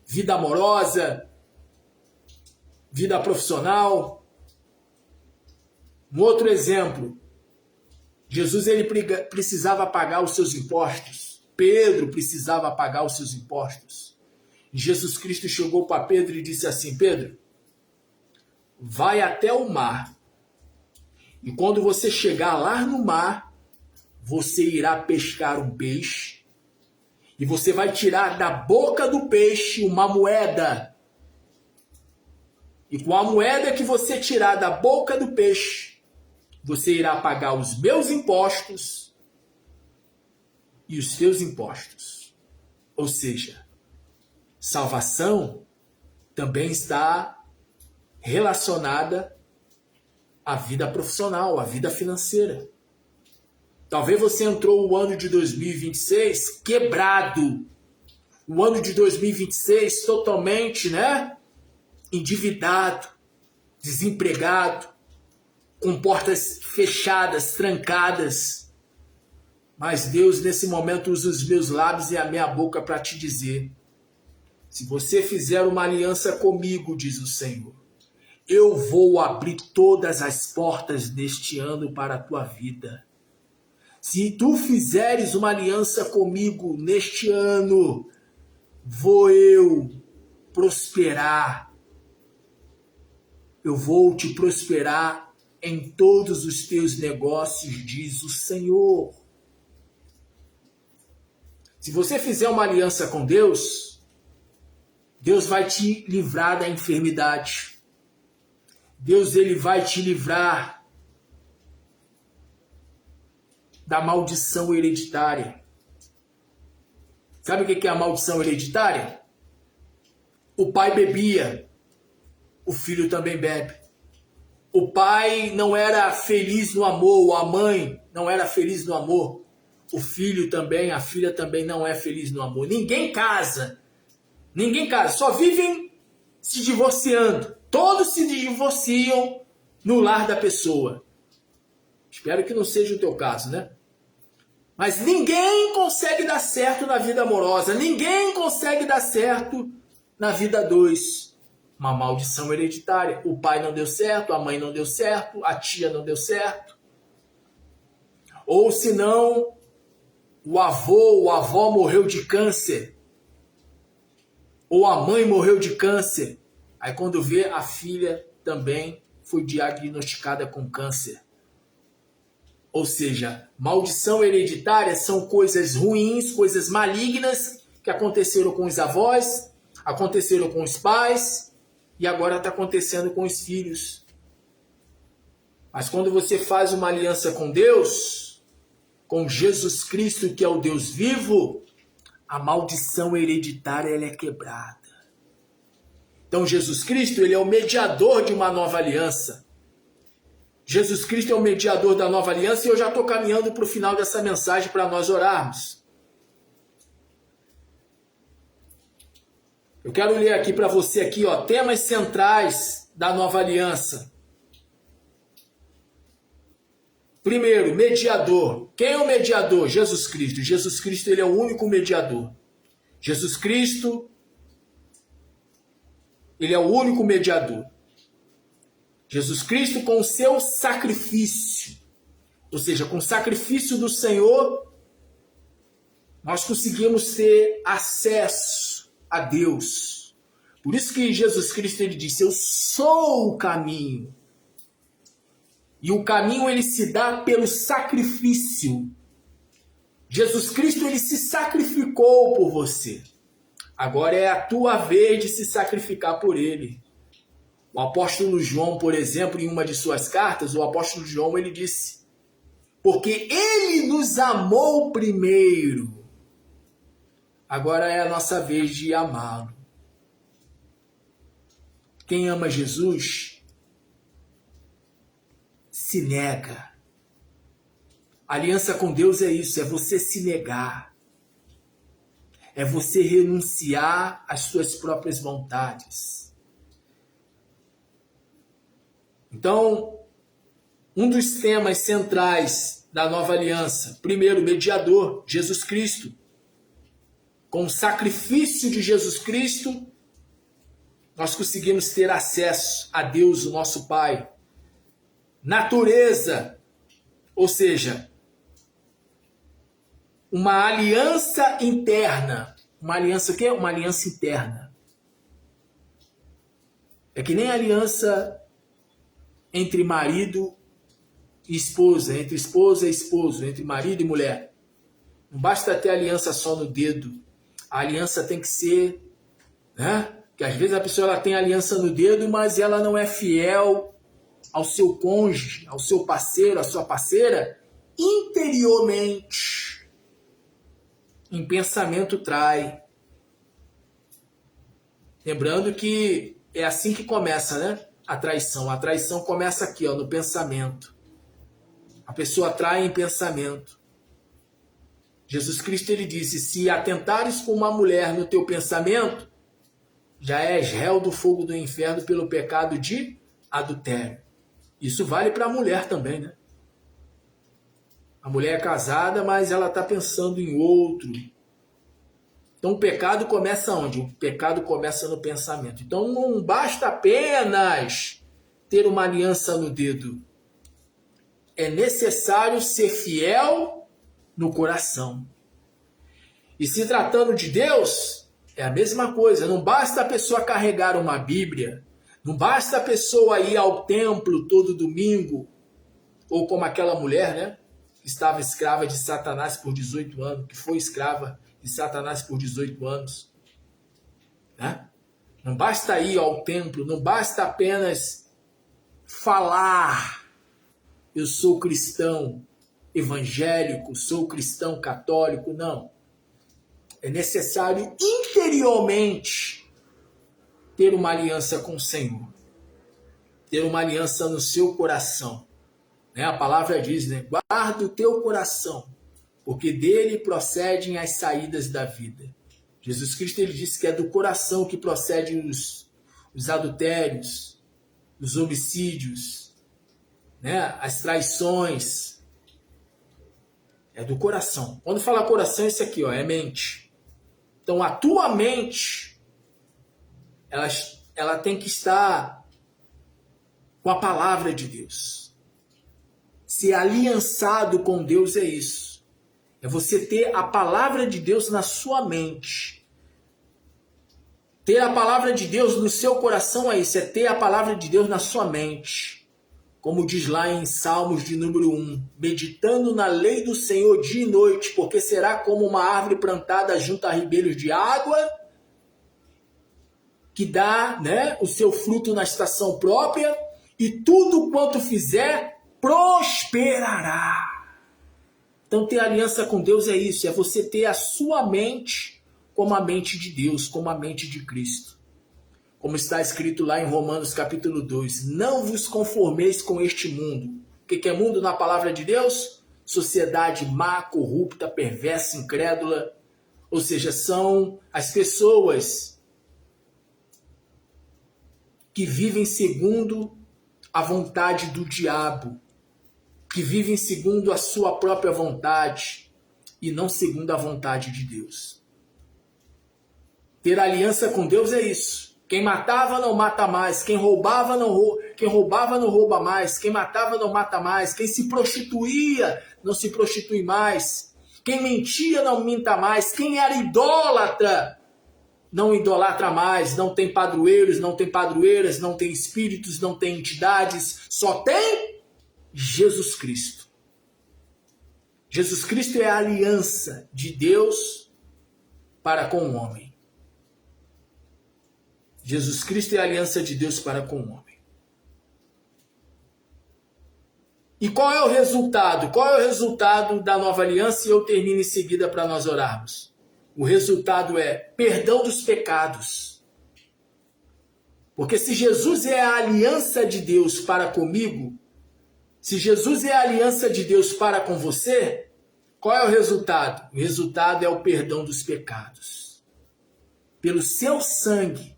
vida amorosa, vida profissional. Um outro exemplo, Jesus ele precisava pagar os seus impostos. Pedro precisava pagar os seus impostos. E Jesus Cristo chegou para Pedro e disse assim: Pedro, vai até o mar. E quando você chegar lá no mar, você irá pescar um peixe. E você vai tirar da boca do peixe uma moeda. E com a moeda que você tirar da boca do peixe, você irá pagar os meus impostos e os teus impostos. Ou seja, salvação também está relacionada à vida profissional, à vida financeira. Talvez você entrou o ano de 2026 quebrado. O ano de 2026 totalmente, endividado, desempregado, com portas fechadas, trancadas. Mas Deus, nesse momento, usa os meus lábios e a minha boca para te dizer: se você fizer uma aliança comigo, diz o Senhor, eu vou abrir todas as portas deste ano para a tua vida. Se tu fizeres uma aliança comigo neste ano, vou eu prosperar. Eu vou te prosperar em todos os teus negócios, diz o Senhor. Se você fizer uma aliança com Deus, Deus vai te livrar da enfermidade. Deus ele vai te livrar da maldição hereditária. Sabe o que é a maldição hereditária? O pai bebia, o filho também bebe. O pai não era feliz no amor, ou a mãe não era feliz no amor. O filho também, a filha também não é feliz no amor. Ninguém casa, só vivem se divorciando. Todos se divorciam no lar da pessoa. Espero que não seja o teu caso, Mas ninguém consegue dar certo na vida amorosa. Ninguém consegue dar certo na vida a dois. Uma maldição hereditária. O pai não deu certo, a mãe não deu certo, a tia não deu certo. Ou se não, o avô ou a avó morreu de câncer. Ou a mãe morreu de câncer. Aí quando vê, a filha também foi diagnosticada com câncer. Ou seja, maldição hereditária são coisas ruins, coisas malignas que aconteceram com os avós, aconteceram com os pais e agora está acontecendo com os filhos. Mas quando você faz uma aliança com Deus, com Jesus Cristo, que é o Deus vivo, a maldição hereditária ela é quebrada. Então Jesus Cristo ele é o mediador de uma nova aliança. Jesus Cristo é o mediador da nova aliança e eu já estou caminhando para o final dessa mensagem para nós orarmos. Eu quero ler aqui para você aqui, temas centrais da nova aliança. Primeiro, mediador. Quem é o mediador? Jesus Cristo. Jesus Cristo ele é o único mediador. Jesus Cristo ele é o único mediador. Jesus Cristo com o seu sacrifício, ou seja, com o sacrifício do Senhor, nós conseguimos ter acesso a Deus. Por isso que Jesus Cristo ele disse: eu sou o caminho. E o caminho ele se dá pelo sacrifício. Jesus Cristo ele se sacrificou por você. Agora é a tua vez de se sacrificar por ele. O apóstolo João, por exemplo, em uma de suas cartas, o apóstolo João ele disse: porque ele nos amou primeiro. Agora é a nossa vez de amá-lo. Quem ama Jesus se nega. A aliança com Deus é isso, é você se negar. É você renunciar às suas próprias vontades. Então, um dos temas centrais da nova aliança, primeiro, mediador, Jesus Cristo. Com o sacrifício de Jesus Cristo, nós conseguimos ter acesso a Deus, o nosso Pai. Natureza, ou seja, uma aliança interna. Uma aliança o quê? Uma aliança interna. É que nem aliança entre marido e esposa, entre esposa e esposo, entre marido e mulher. Não basta ter aliança só no dedo. A aliança tem que ser, né? Que às vezes a pessoa ela tem aliança no dedo, mas ela não é fiel ao seu cônjuge, ao seu parceiro, à sua parceira, interiormente. Em pensamento trai. Lembrando que é assim que começa, né? A traição. A traição começa aqui, ó, no pensamento. A pessoa trai em pensamento. Jesus Cristo ele disse: se atentares com uma mulher no teu pensamento, já és réu do fogo do inferno pelo pecado de adultério. Isso vale para a mulher também, né? A mulher é casada, mas ela está pensando em outro. Então o pecado começa onde? O pecado começa no pensamento. Então não basta apenas ter uma aliança no dedo. É necessário ser fiel no coração. E se tratando de Deus, é a mesma coisa. Não basta a pessoa carregar uma Bíblia. Não basta a pessoa ir ao templo todo domingo. Ou como aquela mulher, né? Que estava escrava de Satanás por 18 anos. Que foi escrava de Satanás por 18 anos. Né? Não basta ir ao templo. Não basta apenas falar. Eu sou cristão evangélico, sou cristão católico. Não. É necessário interiormente ter uma aliança com o Senhor. Ter uma aliança no seu coração. Né? A palavra diz, né? Guarda o teu coração, porque dele procedem as saídas da vida. Jesus Cristo ele disse que é do coração que procedem os adultérios, os homicídios, né? As traições. É do coração. Quando fala coração, isso aqui, ó, é mente. Então a tua mente, ela tem que estar com a palavra de Deus. Ser aliançado com Deus é isso. É você ter a palavra de Deus na sua mente. Ter a palavra de Deus no seu coração é isso. É ter a palavra de Deus na sua mente. Como diz lá em Salmos de número 1. Meditando na lei do Senhor dia e noite, porque será como uma árvore plantada junto a ribeiros de água, que dá, né, o seu fruto na estação própria, e tudo quanto fizer prosperará. Então ter aliança com Deus é isso, é você ter a sua mente como a mente de Deus, como a mente de Cristo. Como está escrito lá em Romanos capítulo 2, não vos conformeis com este mundo. O que é mundo na palavra de Deus? Sociedade má, corrupta, perversa, incrédula. Ou seja, são as pessoas que vivem segundo a vontade do diabo, que vivem segundo a sua própria vontade e não segundo a vontade de Deus. Ter aliança com Deus é isso. Quem matava não mata mais, quem roubava não rouba mais, quem matava não mata mais, quem se prostituía não se prostitui mais, quem mentia não minta mais, quem era idólatra não idolatra mais, não tem padroeiros, não tem padroeiras, não tem espíritos, não tem entidades, só tem Jesus Cristo. Jesus Cristo é a aliança de Deus para com o homem. Jesus Cristo é a aliança de Deus para com o homem. E qual é o resultado? Qual é o resultado da nova aliança? E eu termino em seguida para nós orarmos. O resultado é perdão dos pecados. Porque se Jesus é a aliança de Deus para comigo, se Jesus é a aliança de Deus para com você, qual é o resultado? O resultado é o perdão dos pecados. Pelo seu sangue,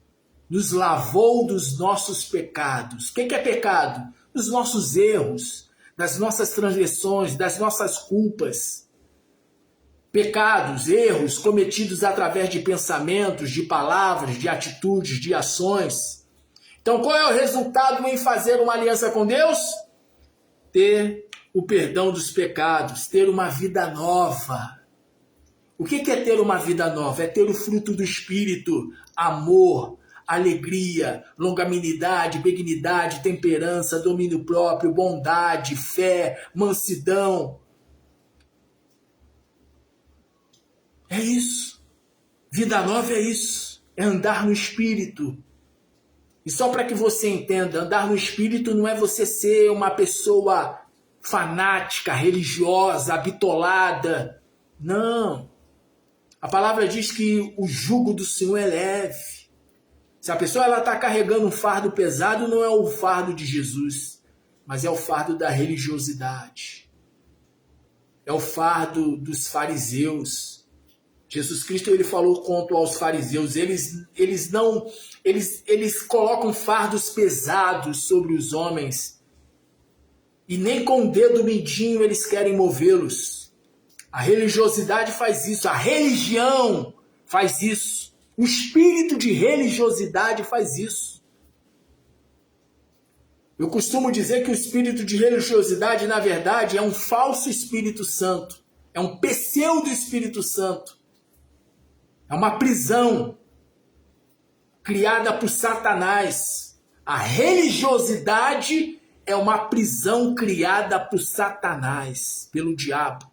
nos lavou dos nossos pecados. O que é pecado? Dos nossos erros, das nossas transgressões, das nossas culpas. Pecados, erros cometidos através de pensamentos, de palavras, de atitudes, de ações. Então qual é o resultado em fazer uma aliança com Deus? Ter o perdão dos pecados, ter uma vida nova. O que é ter uma vida nova? É ter o fruto do Espírito, amor, alegria, longanimidade, benignidade, temperança, domínio próprio, bondade, fé, mansidão. É isso. Vida nova é isso. É andar no Espírito. E só para que você entenda, andar no Espírito não é você ser uma pessoa fanática, religiosa, bitolada. Não. A palavra diz que o jugo do Senhor é leve. Se a pessoa está carregando um fardo pesado, não é o fardo de Jesus, mas é o fardo da religiosidade. É o fardo dos fariseus. Jesus Cristo ele falou quanto aos fariseus, eles colocam fardos pesados sobre os homens e nem com o dedo mindinho eles querem movê-los. A religiosidade faz isso, a religião faz isso, o espírito de religiosidade faz isso. Eu costumo dizer que o espírito de religiosidade, na verdade, é um falso Espírito Santo, é um pseudo Espírito Santo. É uma prisão criada por Satanás. A religiosidade é uma prisão criada por Satanás, pelo diabo.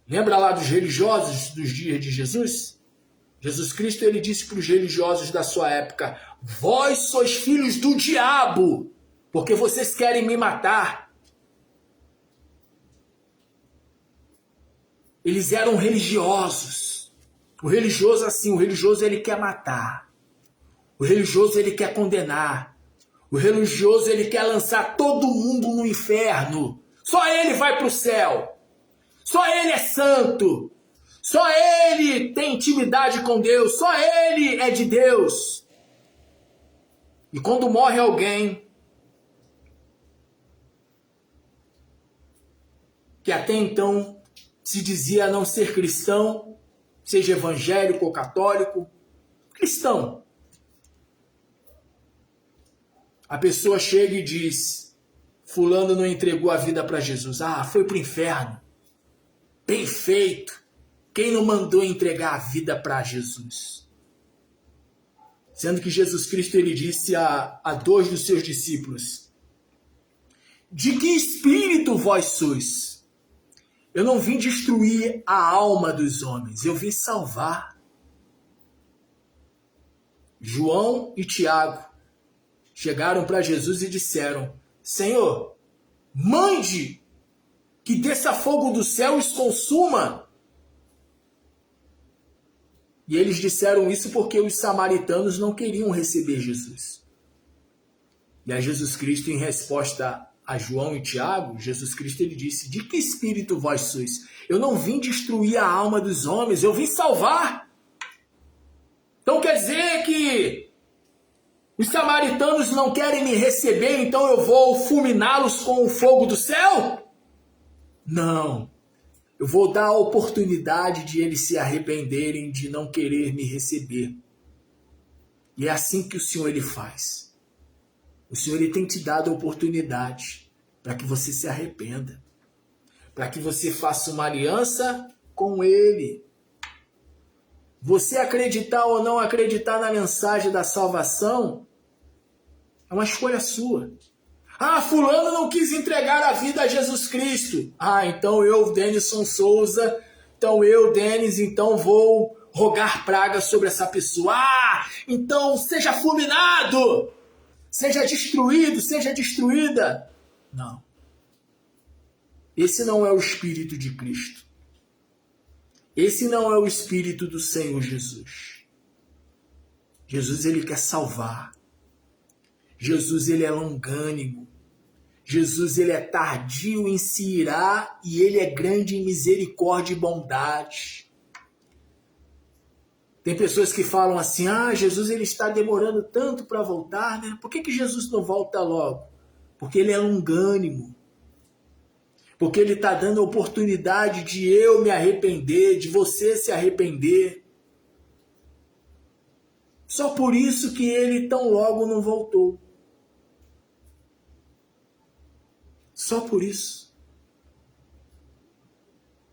Lembra lá dos religiosos dos dias de Jesus? Jesus Cristo ele disse para os religiosos da sua época: vós sois filhos do diabo, porque vocês querem me matar. Eles eram religiosos. O religioso assim, o religioso ele quer matar. O religioso ele quer condenar. O religioso ele quer lançar todo mundo no inferno. Só ele vai para o céu. Só ele é santo. Só ele tem intimidade com Deus. Só ele é de Deus. E quando morre alguém que até então se dizia não ser cristão, seja evangélico ou católico, cristão. A pessoa chega e diz: fulano não entregou a vida para Jesus. Ah, foi para o inferno. Bem feito. Quem não mandou entregar a vida para Jesus? Sendo que Jesus Cristo ele disse a dois dos seus discípulos: de que espírito vós sois? Eu não vim destruir a alma dos homens, eu vim salvar. João e Tiago chegaram para Jesus e disseram: Senhor, mande que desça fogo do céu e os consuma. E eles disseram isso porque os samaritanos não queriam receber Jesus. E a Jesus Cristo, em resposta a João e Tiago, Jesus Cristo ele disse: de que espírito vós sois? Eu não vim destruir a alma dos homens, eu vim salvar. Então quer dizer que os samaritanos não querem me receber, então eu vou fulminá-los com o fogo do céu? Não. Eu vou dar a oportunidade de eles se arrependerem de não querer me receber. E é assim que o Senhor ele faz. O Senhor ele tem te dado a oportunidade para que você se arrependa. Para que você faça uma aliança com Ele. Você acreditar ou não acreditar na mensagem da salvação é uma escolha sua. Ah, fulano não quis entregar a vida a Jesus Cristo. Ah, então eu, Denison Souza, Denis, vou rogar praga sobre essa pessoa. Ah, então seja fulminado, seja destruído, seja destruída. Não. Esse não é o Espírito de Cristo. Esse não é o Espírito do Senhor Jesus. Jesus, ele quer salvar. Jesus, ele é longânimo. Jesus, ele é tardio em se irar e ele é grande em misericórdia e bondade. Tem pessoas que falam assim: ah, Jesus ele está demorando tanto para voltar, né? Por que Jesus não volta logo? Porque ele é longânimo. Porque ele está dando a oportunidade de eu me arrepender, de você se arrepender. Só por isso que ele tão logo não voltou. Só por isso.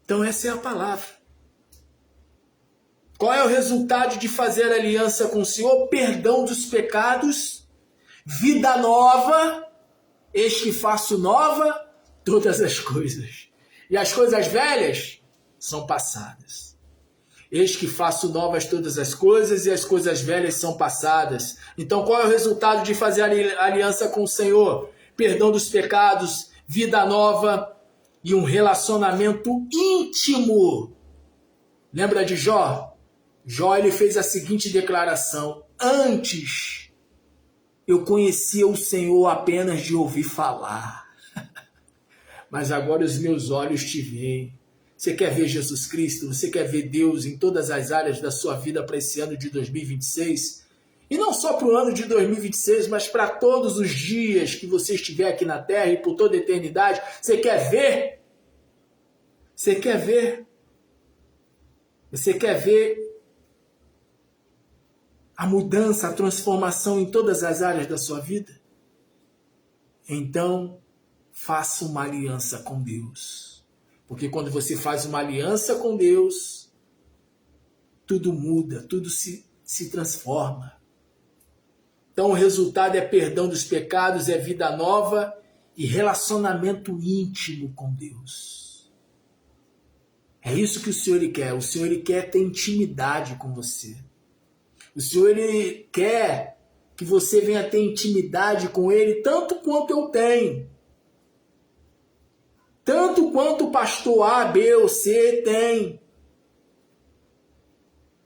Então essa é a palavra. Qual é o resultado de fazer aliança com o Senhor? Perdão dos pecados, vida nova, eis que faço nova todas as coisas. E as coisas velhas são passadas. Eis que faço novas todas as coisas e as coisas velhas são passadas. Então qual é o resultado de fazer aliança com o Senhor? Perdão dos pecados, vida nova e um relacionamento íntimo. Lembra de Jó? Jó ele fez a seguinte declaração: antes eu conhecia o Senhor apenas de ouvir falar, mas agora os meus olhos te veem. Você quer ver Jesus Cristo? Você quer ver Deus em todas as áreas da sua vida para esse ano de 2026? E não só para o ano de 2026, mas para todos os dias que você estiver aqui na Terra e por toda a eternidade. Você quer ver? Você quer ver? Você quer ver a mudança, a transformação em todas as áreas da sua vida? Então, faça uma aliança com Deus. Porque quando você faz uma aliança com Deus, tudo muda, tudo se transforma. Então o resultado é perdão dos pecados, é vida nova e relacionamento íntimo com Deus. É isso que o Senhor ele quer. O Senhor ele quer ter intimidade com você. O Senhor ele quer que você venha ter intimidade com Ele tanto quanto eu tenho. Tanto quanto o pastor A, B ou C tem.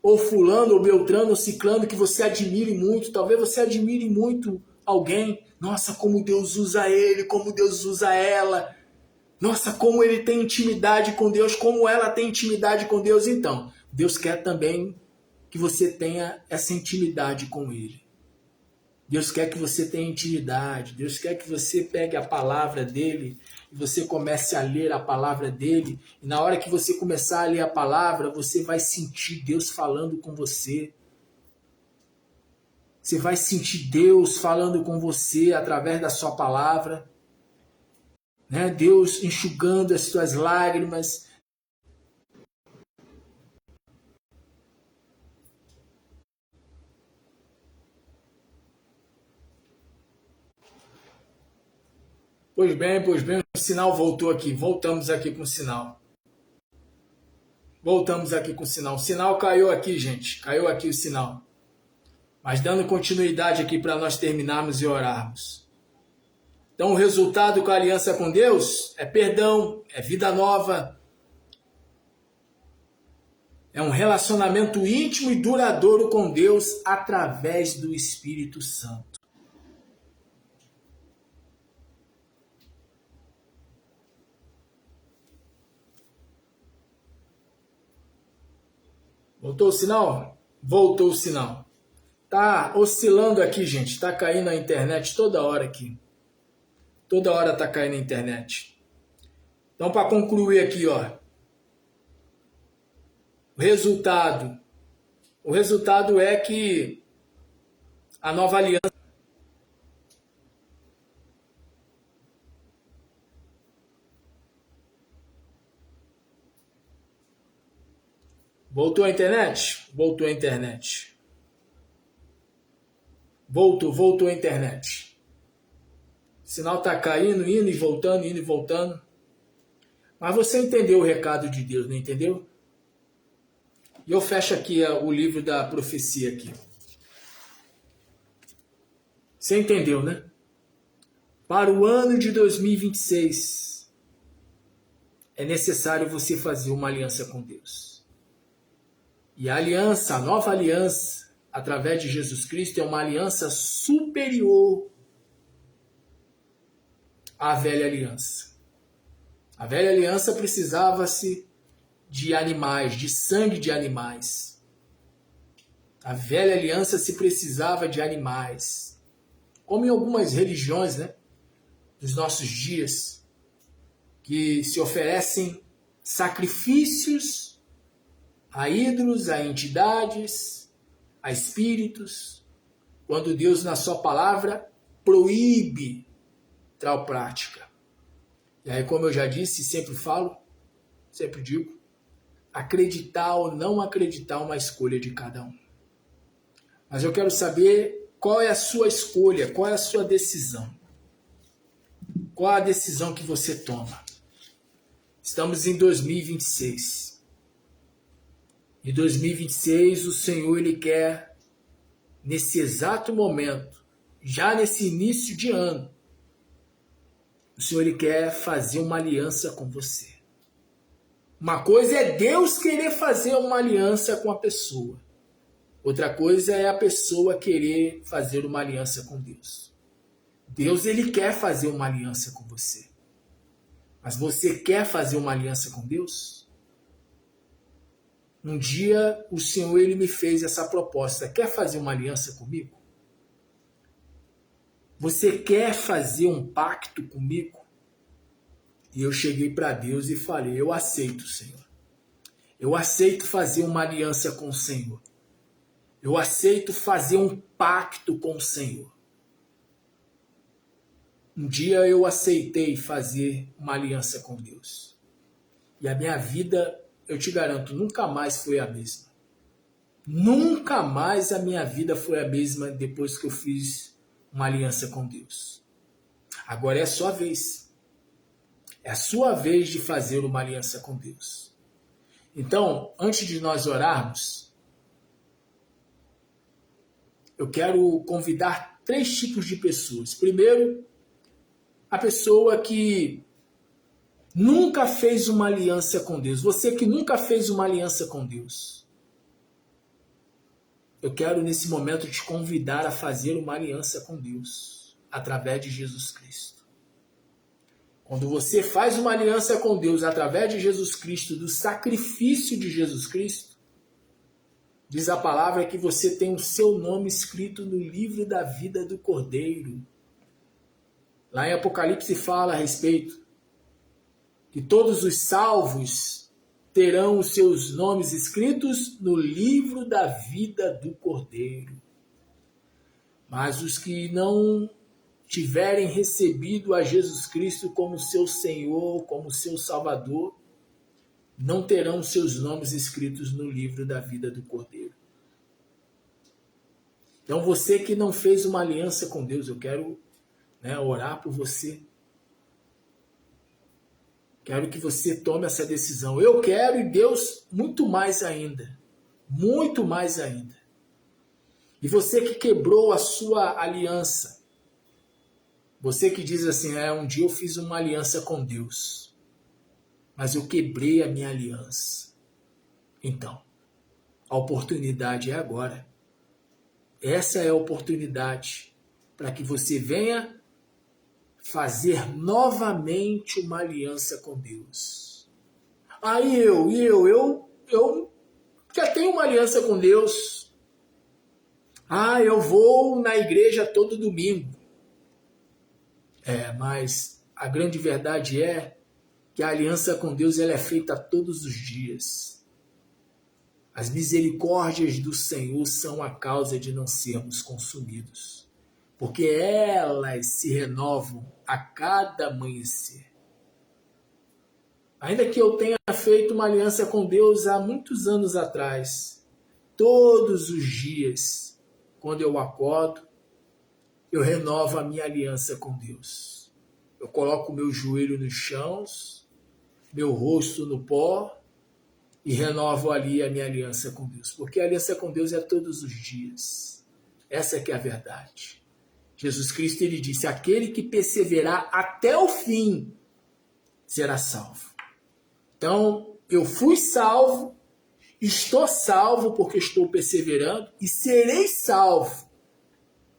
Ou fulano, ou beltrano, ou ciclano que você admire muito. Talvez você admire muito alguém. Nossa, como Deus usa ele, como Deus usa ela. Nossa, como ele tem intimidade com Deus, como ela tem intimidade com Deus. Então, Deus quer também que você tenha essa intimidade com Ele. Deus quer que você tenha intimidade. Deus quer que você pegue a palavra dEle e você comece a ler a palavra dEle. E na hora que você começar a ler a palavra, você vai sentir Deus falando com você. Você vai sentir Deus falando com você através da sua palavra. Né? Deus enxugando as suas lágrimas. Pois bem, o sinal voltou aqui. Voltamos aqui com o sinal. Voltamos aqui com o sinal. O sinal caiu aqui, gente. Caiu aqui o sinal. Mas dando continuidade aqui para nós terminarmos e orarmos. Então o resultado com a aliança com Deus é perdão, é vida nova. É um relacionamento íntimo e duradouro com Deus através do Espírito Santo. Voltou o sinal? Voltou o sinal. Tá oscilando aqui, gente. Tá caindo a internet toda hora aqui. Toda hora tá caindo a internet. Então, para concluir aqui, ó. O resultado é que a nova aliança. Voltou a internet? Voltou a internet. Voltou a internet. O sinal tá caindo, indo e voltando, indo e voltando. Mas você entendeu o recado de Deus, não entendeu? E eu fecho aqui o livro da profecia aqui. Você entendeu, né? Para o ano de 2026, é necessário você fazer uma aliança com Deus. E a aliança, a nova aliança, através de Jesus Cristo, é uma aliança superior à velha aliança. A velha aliança precisava-se de animais, de sangue de animais. A velha aliança se precisava de animais. Como em algumas religiões, né, dos nossos dias, que se oferecem sacrifícios a ídolos, a entidades, a espíritos, quando Deus, na sua palavra, proíbe tal prática. E aí, como eu já disse, sempre falo, sempre digo, acreditar ou não acreditar é uma escolha de cada um. Mas eu quero saber qual é a sua escolha, qual é a sua decisão. Qual a decisão que você toma? Estamos em 2026. Em 2026, o Senhor, Ele quer, nesse exato momento, já nesse início de ano, o Senhor, Ele quer fazer uma aliança com você. Uma coisa é Deus querer fazer uma aliança com a pessoa. Outra coisa é a pessoa querer fazer uma aliança com Deus. Deus, Ele quer fazer uma aliança com você. Mas você quer fazer uma aliança com Deus? Um dia o Senhor, Ele me fez essa proposta. Quer fazer uma aliança comigo? Você quer fazer um pacto comigo? E eu cheguei para Deus e falei, eu aceito, Senhor. Eu aceito fazer uma aliança com o Senhor. Eu aceito fazer um pacto com o Senhor. Um dia eu aceitei fazer uma aliança com Deus. E a minha vida, eu te garanto, nunca mais foi a mesma. Nunca mais a minha vida foi a mesma depois que eu fiz uma aliança com Deus. Agora é a sua vez. É a sua vez de fazer uma aliança com Deus. Então, antes de nós orarmos, eu quero convidar 3 tipos de pessoas. Primeiro, a pessoa que nunca fez uma aliança com Deus. Você que nunca fez uma aliança com Deus. Eu quero nesse momento te convidar a fazer uma aliança com Deus, através de Jesus Cristo. Quando você faz uma aliança com Deus através de Jesus Cristo, do sacrifício de Jesus Cristo, diz a palavra que você tem o seu nome escrito no livro da vida do Cordeiro. Lá em Apocalipse fala a respeito que todos os salvos terão os seus nomes escritos no livro da vida do Cordeiro. Mas os que não tiverem recebido a Jesus Cristo como seu Senhor, como seu Salvador, não terão seus nomes escritos no livro da vida do Cordeiro. Então você que não fez uma aliança com Deus, eu quero orar por você. Quero que você tome essa decisão. Eu quero, e Deus muito mais ainda. Muito mais ainda. E você que quebrou a sua aliança. Você que diz assim, um dia eu fiz uma aliança com Deus. Mas eu quebrei a minha aliança. Então, a oportunidade é agora. Essa é a oportunidade para que você venha fazer novamente uma aliança com Deus. Aí eu já tenho uma aliança com Deus. Eu vou na igreja todo domingo. Mas a grande verdade é que a aliança com Deus ela é feita todos os dias. As misericórdias do Senhor são a causa de não sermos consumidos, porque elas se renovam a cada amanhecer. Ainda que eu tenha feito uma aliança com Deus há muitos anos atrás, todos os dias, quando eu acordo, eu renovo a minha aliança com Deus. Eu coloco o meu joelho nos chãos, meu rosto no pó e renovo ali a minha aliança com Deus. Porque a aliança com Deus é todos os dias. Essa que é a verdade. Jesus Cristo, ele disse, aquele que perseverar até o fim será salvo. Então, eu fui salvo, estou salvo porque estou perseverando e serei salvo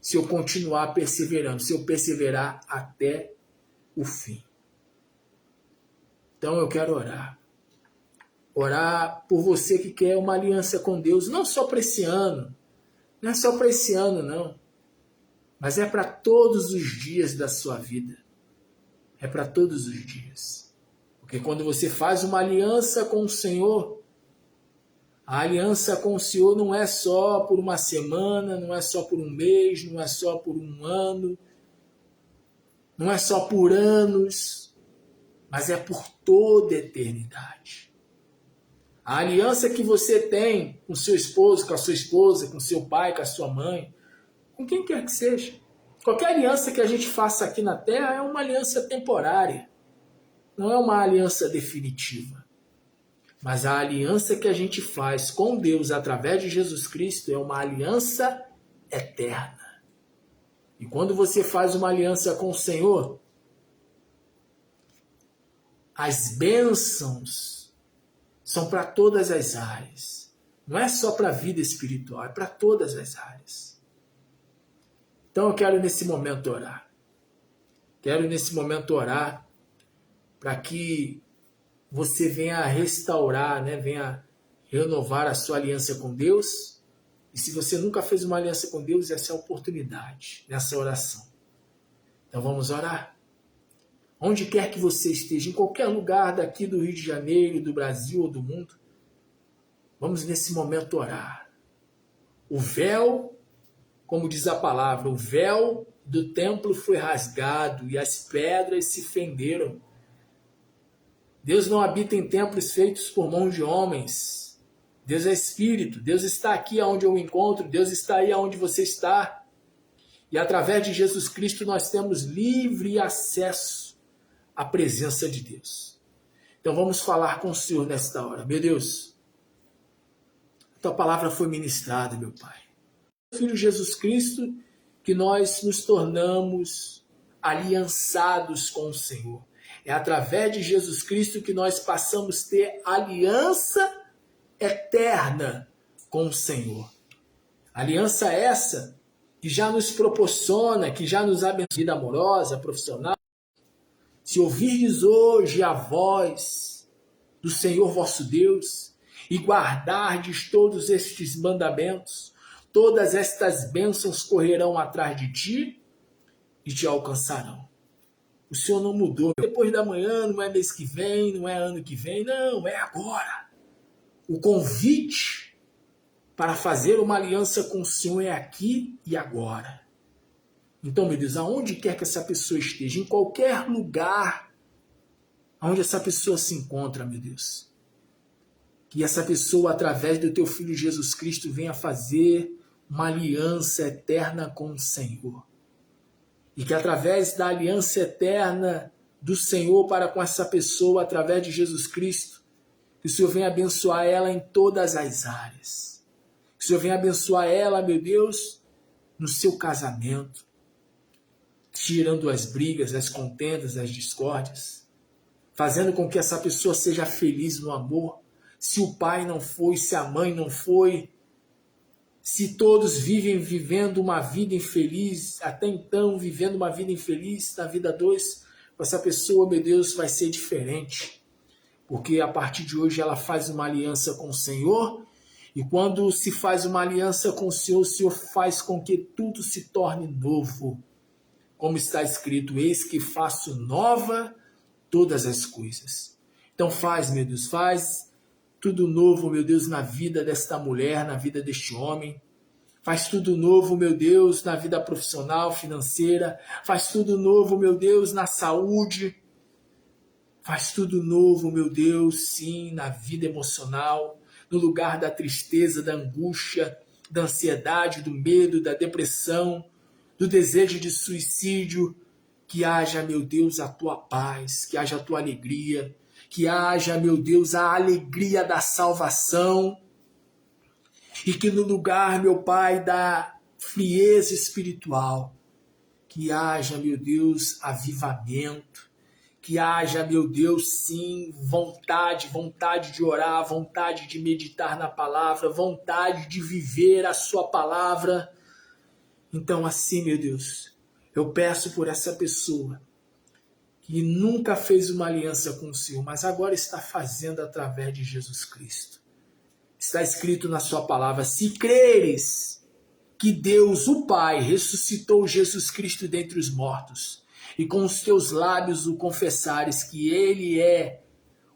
se eu continuar perseverando, se eu perseverar até o fim. Então, eu quero orar. Orar por você que quer uma aliança com Deus, não só para esse ano, não é só para esse ano, não. Mas é para todos os dias da sua vida. É para todos os dias. Porque quando você faz uma aliança com o Senhor, a aliança com o Senhor não é só por uma semana, não é só por um mês, não é só por um ano, não é só por anos, mas é por toda a eternidade. A aliança que você tem com seu esposo, com a sua esposa, com seu pai, com a sua mãe, com quem quer que seja. Qualquer aliança que a gente faça aqui na Terra é uma aliança temporária, não é uma aliança definitiva. Mas a aliança que a gente faz com Deus através de Jesus Cristo é uma aliança eterna. E quando você faz uma aliança com o Senhor, as bênçãos são para todas as áreas. Não é só para a vida espiritual, é para todas as áreas. Então eu quero nesse momento orar. Quero nesse momento orar para que você venha restaurar, né? Venha renovar a sua aliança com Deus. E se você nunca fez uma aliança com Deus, essa é a oportunidade nessa oração. Então vamos orar. Onde quer que você esteja, em qualquer lugar daqui do Rio de Janeiro, do Brasil ou do mundo, vamos nesse momento orar. O véu, como diz a palavra, o véu do templo foi rasgado e as pedras se fenderam. Deus não habita em templos feitos por mãos de homens. Deus é Espírito. Deus está aqui onde eu encontro. Deus está aí onde você está. E através de Jesus Cristo nós temos livre acesso à presença de Deus. Então vamos falar com o Senhor nesta hora. Meu Deus, a tua palavra foi ministrada, meu Pai. Filho Jesus Cristo, que nós nos tornamos aliançados com o Senhor. É através de Jesus Cristo que nós passamos a ter aliança eterna com o Senhor. Aliança essa que já nos proporciona, que já nos abençoa, vida amorosa, profissional. Se ouvirdes hoje a voz do Senhor vosso Deus e guardardes todos estes mandamentos, todas estas bênçãos correrão atrás de ti e te alcançarão. O Senhor não mudou. Depois da manhã, não é mês que vem, não é ano que vem, não, é agora. O convite para fazer uma aliança com o Senhor é aqui e agora. Então, meu Deus, aonde quer que essa pessoa esteja, em qualquer lugar onde essa pessoa se encontra, meu Deus, que essa pessoa, através do teu Filho Jesus Cristo, venha fazer uma aliança eterna com o Senhor. E que através da aliança eterna do Senhor para com essa pessoa, através de Jesus Cristo, que o Senhor venha abençoar ela em todas as áreas. Que o Senhor venha abençoar ela, meu Deus, no seu casamento, tirando as brigas, as contendas, as discórdias, fazendo com que essa pessoa seja feliz no amor. Se o pai não foi, se a mãe não foi, se todos vivendo uma vida infeliz, até então vivendo uma vida infeliz, na vida 2, essa pessoa, meu Deus, vai ser diferente. Porque a partir de hoje ela faz uma aliança com o Senhor, e quando se faz uma aliança com o Senhor faz com que tudo se torne novo. Como está escrito, eis que faço nova todas as coisas. Então faz, meu Deus, faz tudo novo, meu Deus, na vida desta mulher, na vida deste homem. Faz tudo novo, meu Deus, na vida profissional, financeira. Faz tudo novo, meu Deus, na saúde. Faz tudo novo, meu Deus, sim, na vida emocional, no lugar da tristeza, da angústia, da ansiedade, do medo, da depressão, do desejo de suicídio. Que haja, meu Deus, a tua paz, que haja a tua alegria, que haja, meu Deus, a alegria da salvação. E que no lugar, meu Pai, da frieza espiritual, que haja, meu Deus, avivamento, que haja, meu Deus, sim, vontade de orar, vontade de meditar na palavra, vontade de viver a sua palavra. Então, assim, meu Deus, eu peço por essa pessoa que nunca fez uma aliança com o Senhor, mas agora está fazendo através de Jesus Cristo. Está escrito na sua palavra, se creres que Deus, o Pai, ressuscitou Jesus Cristo dentre os mortos, e com os teus lábios o confessares que Ele é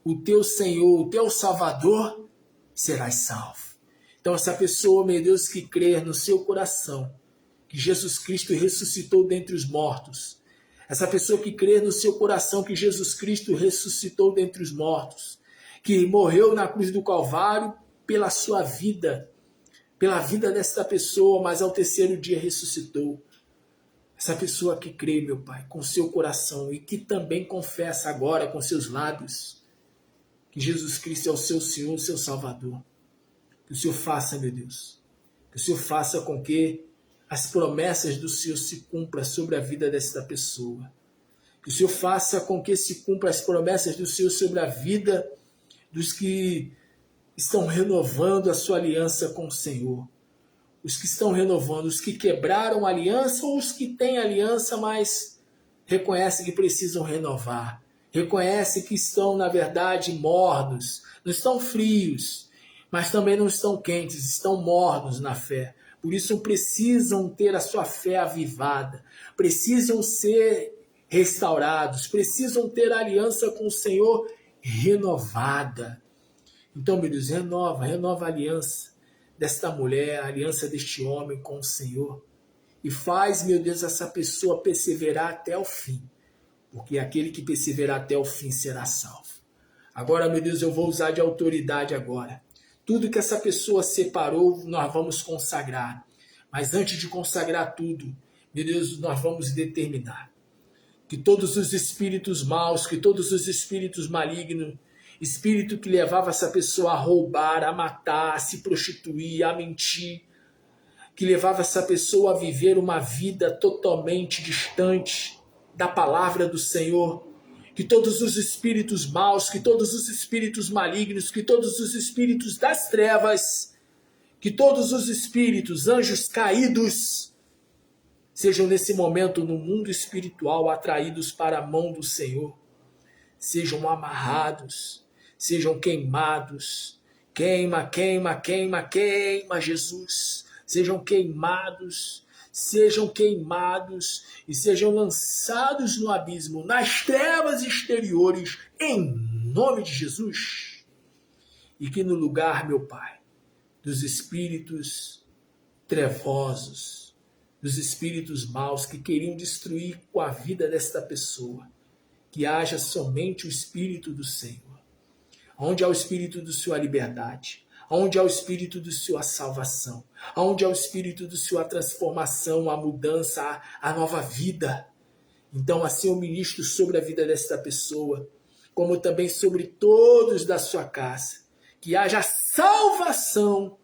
o teu Senhor, o teu Salvador, serás salvo. Então essa pessoa, meu Deus, que crer no seu coração que Jesus Cristo ressuscitou dentre os mortos, essa pessoa que crer no seu coração que Jesus Cristo ressuscitou dentre os mortos, que morreu na cruz do Calvário pela sua vida, pela vida desta pessoa, mas ao terceiro dia ressuscitou. Essa pessoa que crê, meu Pai, com seu coração e que também confessa agora com seus lábios que Jesus Cristo é o seu Senhor, o seu Salvador. Que o Senhor faça, meu Deus, que o Senhor faça com que as promessas do Senhor se cumpram sobre a vida desta pessoa. Que o Senhor faça com que se cumpram as promessas do Senhor sobre a vida dos que estão renovando a sua aliança com o Senhor. Os que estão renovando, os que quebraram a aliança ou os que têm aliança, mas reconhecem que precisam renovar. Reconhecem que estão, na verdade, mornos. Não estão frios, mas também não estão quentes, estão mornos na fé. Por isso precisam ter a sua fé avivada. Precisam ser restaurados. Precisam ter a aliança com o Senhor renovada. Então, meu Deus, renova a aliança desta mulher, a aliança deste homem com o Senhor. E faz, meu Deus, essa pessoa perseverar até o fim. Porque aquele que perseverar até o fim será salvo. Agora, meu Deus, eu vou usar de autoridade agora. Tudo que essa pessoa separou, nós vamos consagrar. Mas antes de consagrar tudo, meu Deus, nós vamos determinar que todos os espíritos maus, que todos os espíritos malignos, espírito que levava essa pessoa a roubar, a matar, a se prostituir, a mentir, que levava essa pessoa a viver uma vida totalmente distante da palavra do Senhor, que todos os espíritos maus, que todos os espíritos malignos, que todos os espíritos das trevas, que todos os espíritos, anjos caídos, sejam nesse momento no mundo espiritual atraídos para a mão do Senhor, sejam amarrados, sejam queimados, queima, queima, queima, queima, Jesus, sejam queimados e sejam lançados no abismo, nas trevas exteriores, em nome de Jesus. E que no lugar, meu Pai, dos espíritos trevosos, dos espíritos maus que queriam destruir com a vida desta pessoa, que haja somente o Espírito do Senhor. Onde há o Espírito do Senhor a liberdade, onde há o Espírito do Senhor a salvação, onde há o Espírito do Senhor a transformação, a mudança, a nova vida. Então assim eu ministro sobre a vida desta pessoa, como também sobre todos da sua casa, que haja salvação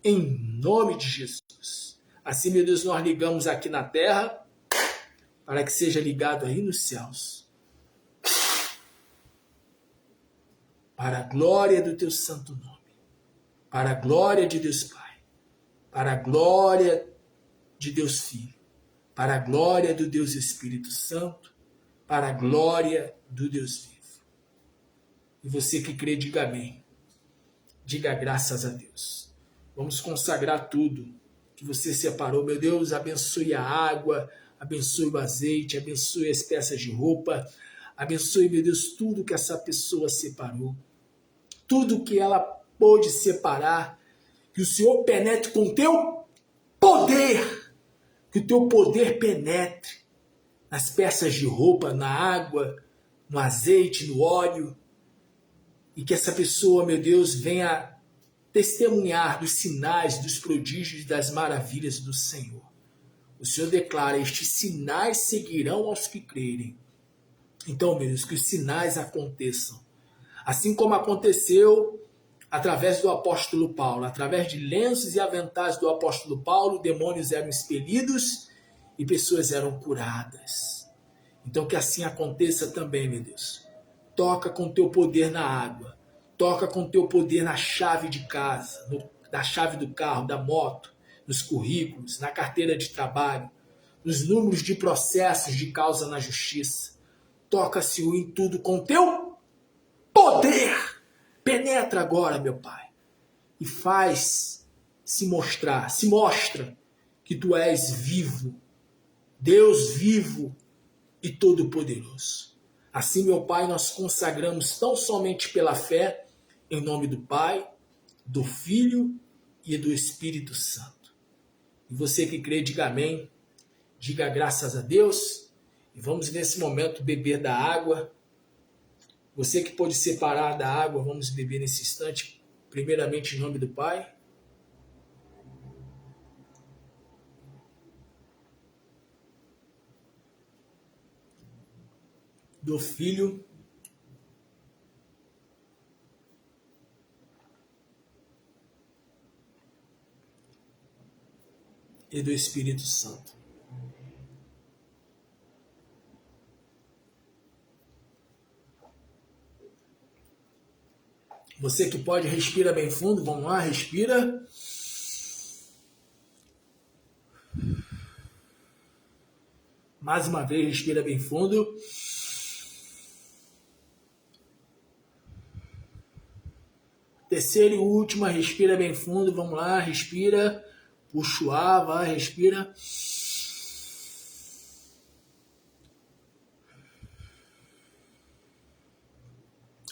em nome de Jesus. Assim, meu Deus, nós ligamos aqui na terra, para que seja ligado aí nos céus. Para a glória do teu santo nome. Para a glória de Deus Pai. Para a glória de Deus Filho. Para a glória do Deus Espírito Santo. Para a glória do Deus vivo. E você que crê, diga amém. Diga graças a Deus. Vamos consagrar tudo que você separou. Meu Deus, abençoe a água, abençoe o azeite, abençoe as peças de roupa, abençoe, meu Deus, tudo que essa pessoa separou. Tudo que ela pôde separar, que o Senhor penetre com o teu poder, que o teu poder penetre nas peças de roupa, na água, no azeite, no óleo, e que essa pessoa, meu Deus, venha testemunhar dos sinais, dos prodígios, das maravilhas do Senhor. O Senhor declara, estes sinais seguirão aos que crerem. Então, meu Deus, que os sinais aconteçam. Assim como aconteceu através do apóstolo Paulo, através de lenços e aventais do apóstolo Paulo, demônios eram expelidos e pessoas eram curadas. Então que assim aconteça também, meu Deus. Toca com teu poder na água, toca com teu poder na chave de casa, na chave do carro, da moto, nos currículos, na carteira de trabalho, nos números de processos de causa na justiça. Toca, Senhor, em tudo com teu poder. Penetra agora, meu Pai, e faz se mostra que Tu és vivo, Deus vivo e todo-poderoso. Assim, meu Pai, nós consagramos tão somente pela fé, em nome do Pai, do Filho e do Espírito Santo. E você que crê, diga amém, diga graças a Deus, e vamos nesse momento beber da água Você que pode separar da água, vamos beber nesse instante, primeiramente em nome do Pai, do Filho e do Espírito Santo. Você que pode, respira bem fundo, vamos lá, respira. Mais uma vez, respira bem fundo. Terceira e última, respira bem fundo, vamos lá, respira. Puxa o ar, vai, respira.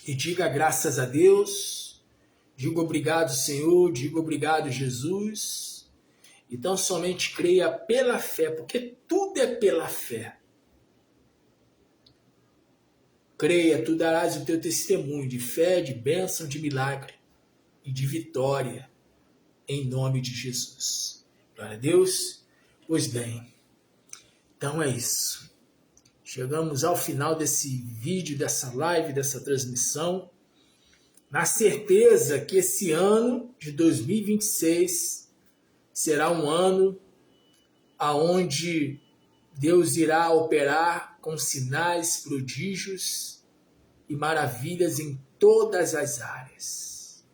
E diga graças a Deus. Diga obrigado, Senhor. Diga obrigado, Jesus. Então somente creia pela fé, porque tudo é pela fé. Creia, tu darás o teu testemunho de fé, de bênção, de milagre e de vitória, em nome de Jesus. Glória a Deus. Pois bem, então é isso. Chegamos ao final desse vídeo, dessa live, dessa transmissão, na certeza que esse ano de 2026 será um ano aonde Deus irá operar com sinais, prodígios e maravilhas em todas as áreas.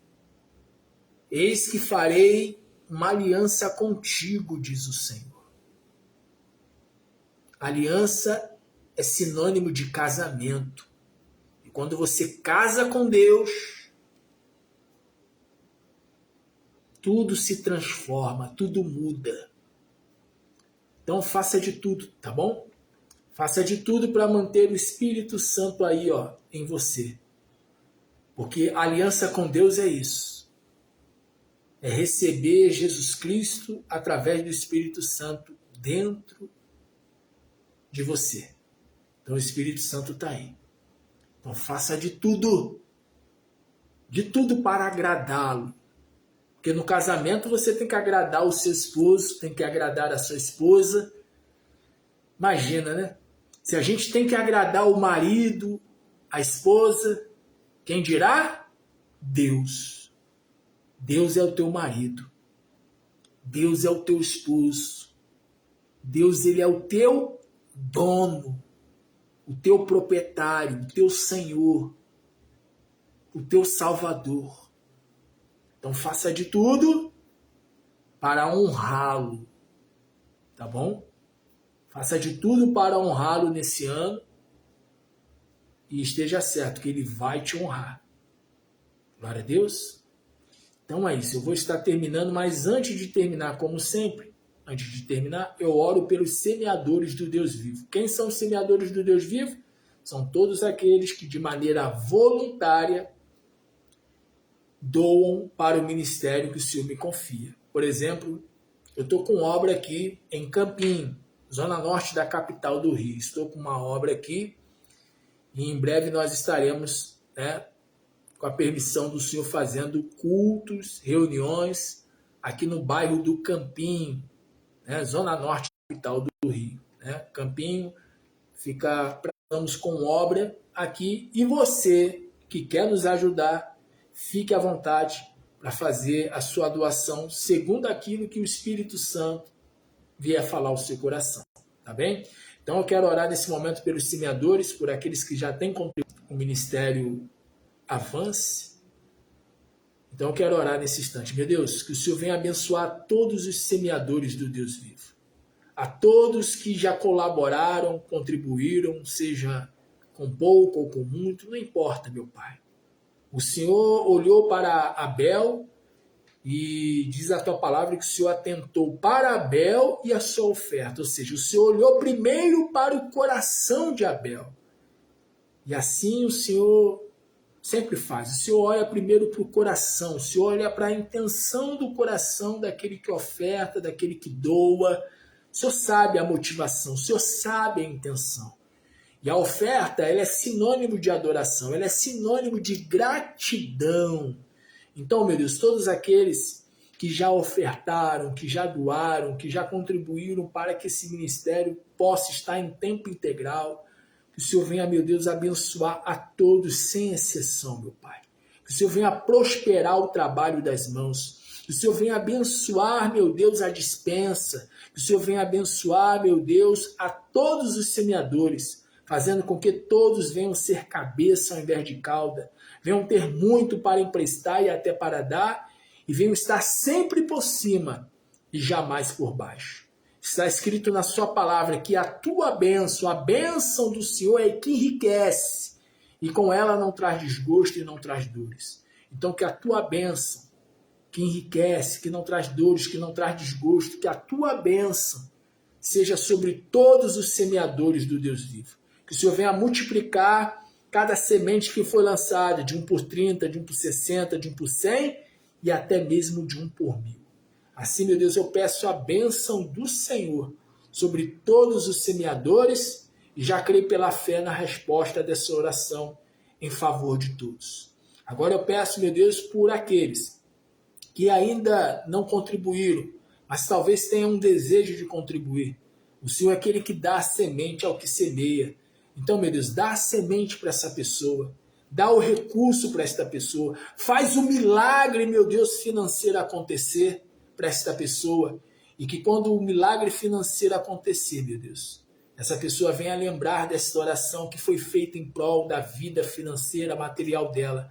Eis que farei uma aliança contigo, diz o Senhor. Aliança é sinônimo de casamento. E quando você casa com Deus, tudo se transforma, tudo muda. Então faça de tudo, tá bom? Faça de tudo para manter o Espírito Santo aí, ó, em você. Porque a aliança com Deus é isso. É receber Jesus Cristo através do Espírito Santo dentro de você. Então o Espírito Santo está aí. Então faça de tudo para agradá-lo. Porque no casamento você tem que agradar o seu esposo, tem que agradar a sua esposa. Imagina, né? Se a gente tem que agradar o marido, a esposa, quem dirá? Deus. Deus é o teu marido. Deus é o teu esposo. Deus, ele é o teu dono, o teu proprietário, o teu Senhor, o teu Salvador. Então faça de tudo para honrá-lo, tá bom? Faça de tudo para honrá-lo nesse ano e esteja certo que ele vai te honrar. Glória a Deus. Então é isso, eu vou estar terminando, mas antes de terminar, como sempre, antes de terminar, eu oro pelos semeadores do Deus vivo. Quem são os semeadores do Deus vivo? São todos aqueles que de maneira voluntária doam para o ministério que o Senhor me confia. Por exemplo, eu estou com obra aqui em Campinho, zona norte da capital do Rio. Estou com uma obra aqui e em breve nós estaremos, com a permissão do Senhor, fazendo cultos, reuniões aqui no bairro do Campinho, zona norte da capital do Rio. Campinho, estamos com obra aqui e você que quer nos ajudar, fique à vontade para fazer a sua doação segundo aquilo que o Espírito Santo vier falar ao seu coração, tá bem? Então eu quero orar nesse momento pelos semeadores, por aqueles que já têm contribuído com o ministério Avance. Então eu quero orar nesse instante. Meu Deus, que o Senhor venha abençoar todos os semeadores do Deus vivo. A todos que já colaboraram, contribuíram, seja com pouco ou com muito, não importa, meu Pai. O Senhor olhou para Abel e diz a tua palavra que o Senhor atentou para Abel e a sua oferta. Ou seja, o Senhor olhou primeiro para o coração de Abel. E assim o Senhor sempre faz. O Senhor olha primeiro para o coração. O Senhor olha para a intenção do coração daquele que oferta, daquele que doa. O Senhor sabe a motivação. O Senhor sabe a intenção. E a oferta, ela é sinônimo de adoração, ela é sinônimo de gratidão. Então, meu Deus, todos aqueles que já ofertaram, que já doaram, que já contribuíram para que esse ministério possa estar em tempo integral, que o Senhor venha, meu Deus, abençoar a todos sem exceção, meu Pai. Que o Senhor venha prosperar o trabalho das mãos. Que o Senhor venha abençoar, meu Deus, a despensa. Que o Senhor venha abençoar, meu Deus, a todos os semeadores, fazendo com que todos venham ser cabeça ao invés de cauda, venham ter muito para emprestar e até para dar, e venham estar sempre por cima e jamais por baixo. Está escrito na sua palavra que a tua bênção, a bênção do Senhor é que enriquece, e com ela não traz desgosto e não traz dores. Então que a tua bênção, que enriquece, que não traz dores, que não traz desgosto, que a tua bênção seja sobre todos os semeadores do Deus vivo. Que o Senhor venha multiplicar cada semente que foi lançada, de 1 por 30, de 1 por 60, de 1 por 100 e até mesmo de 1 por 1000. Assim, meu Deus, eu peço a bênção do Senhor sobre todos os semeadores e já creio pela fé na resposta dessa oração em favor de todos. Agora eu peço, meu Deus, por aqueles que ainda não contribuíram, mas talvez tenham um desejo de contribuir. O Senhor é aquele que dá a semente ao que semeia. Então, meu Deus, dá a semente para essa pessoa, dá o recurso para esta pessoa, faz o milagre, meu Deus, financeiro acontecer para esta pessoa, e que quando o milagre financeiro acontecer, meu Deus, essa pessoa venha lembrar dessa oração que foi feita em prol da vida financeira, material dela,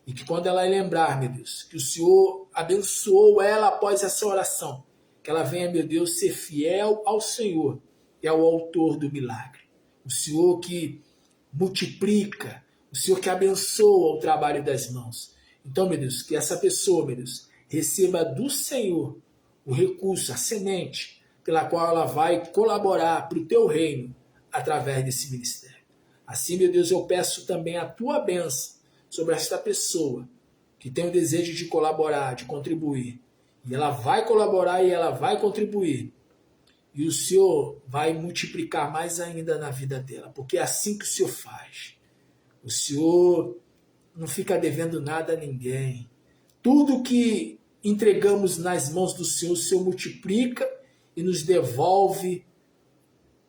e que quando ela lembrar, meu Deus, que o Senhor abençoou ela após essa oração, que ela venha, meu Deus, ser fiel ao Senhor e ao autor do milagre. O Senhor que multiplica, o Senhor que abençoa o trabalho das mãos. Então, meu Deus, que essa pessoa, meu Deus, receba do Senhor o recurso, a semente, pela qual ela vai colaborar para o teu reino através desse ministério. Assim, meu Deus, eu peço também a tua bênção sobre esta pessoa que tem o desejo de colaborar, de contribuir. E ela vai colaborar e ela vai contribuir. E o Senhor vai multiplicar mais ainda na vida dela, porque é assim que o Senhor faz. O Senhor não fica devendo nada a ninguém. Tudo que entregamos nas mãos do Senhor, o Senhor multiplica e nos devolve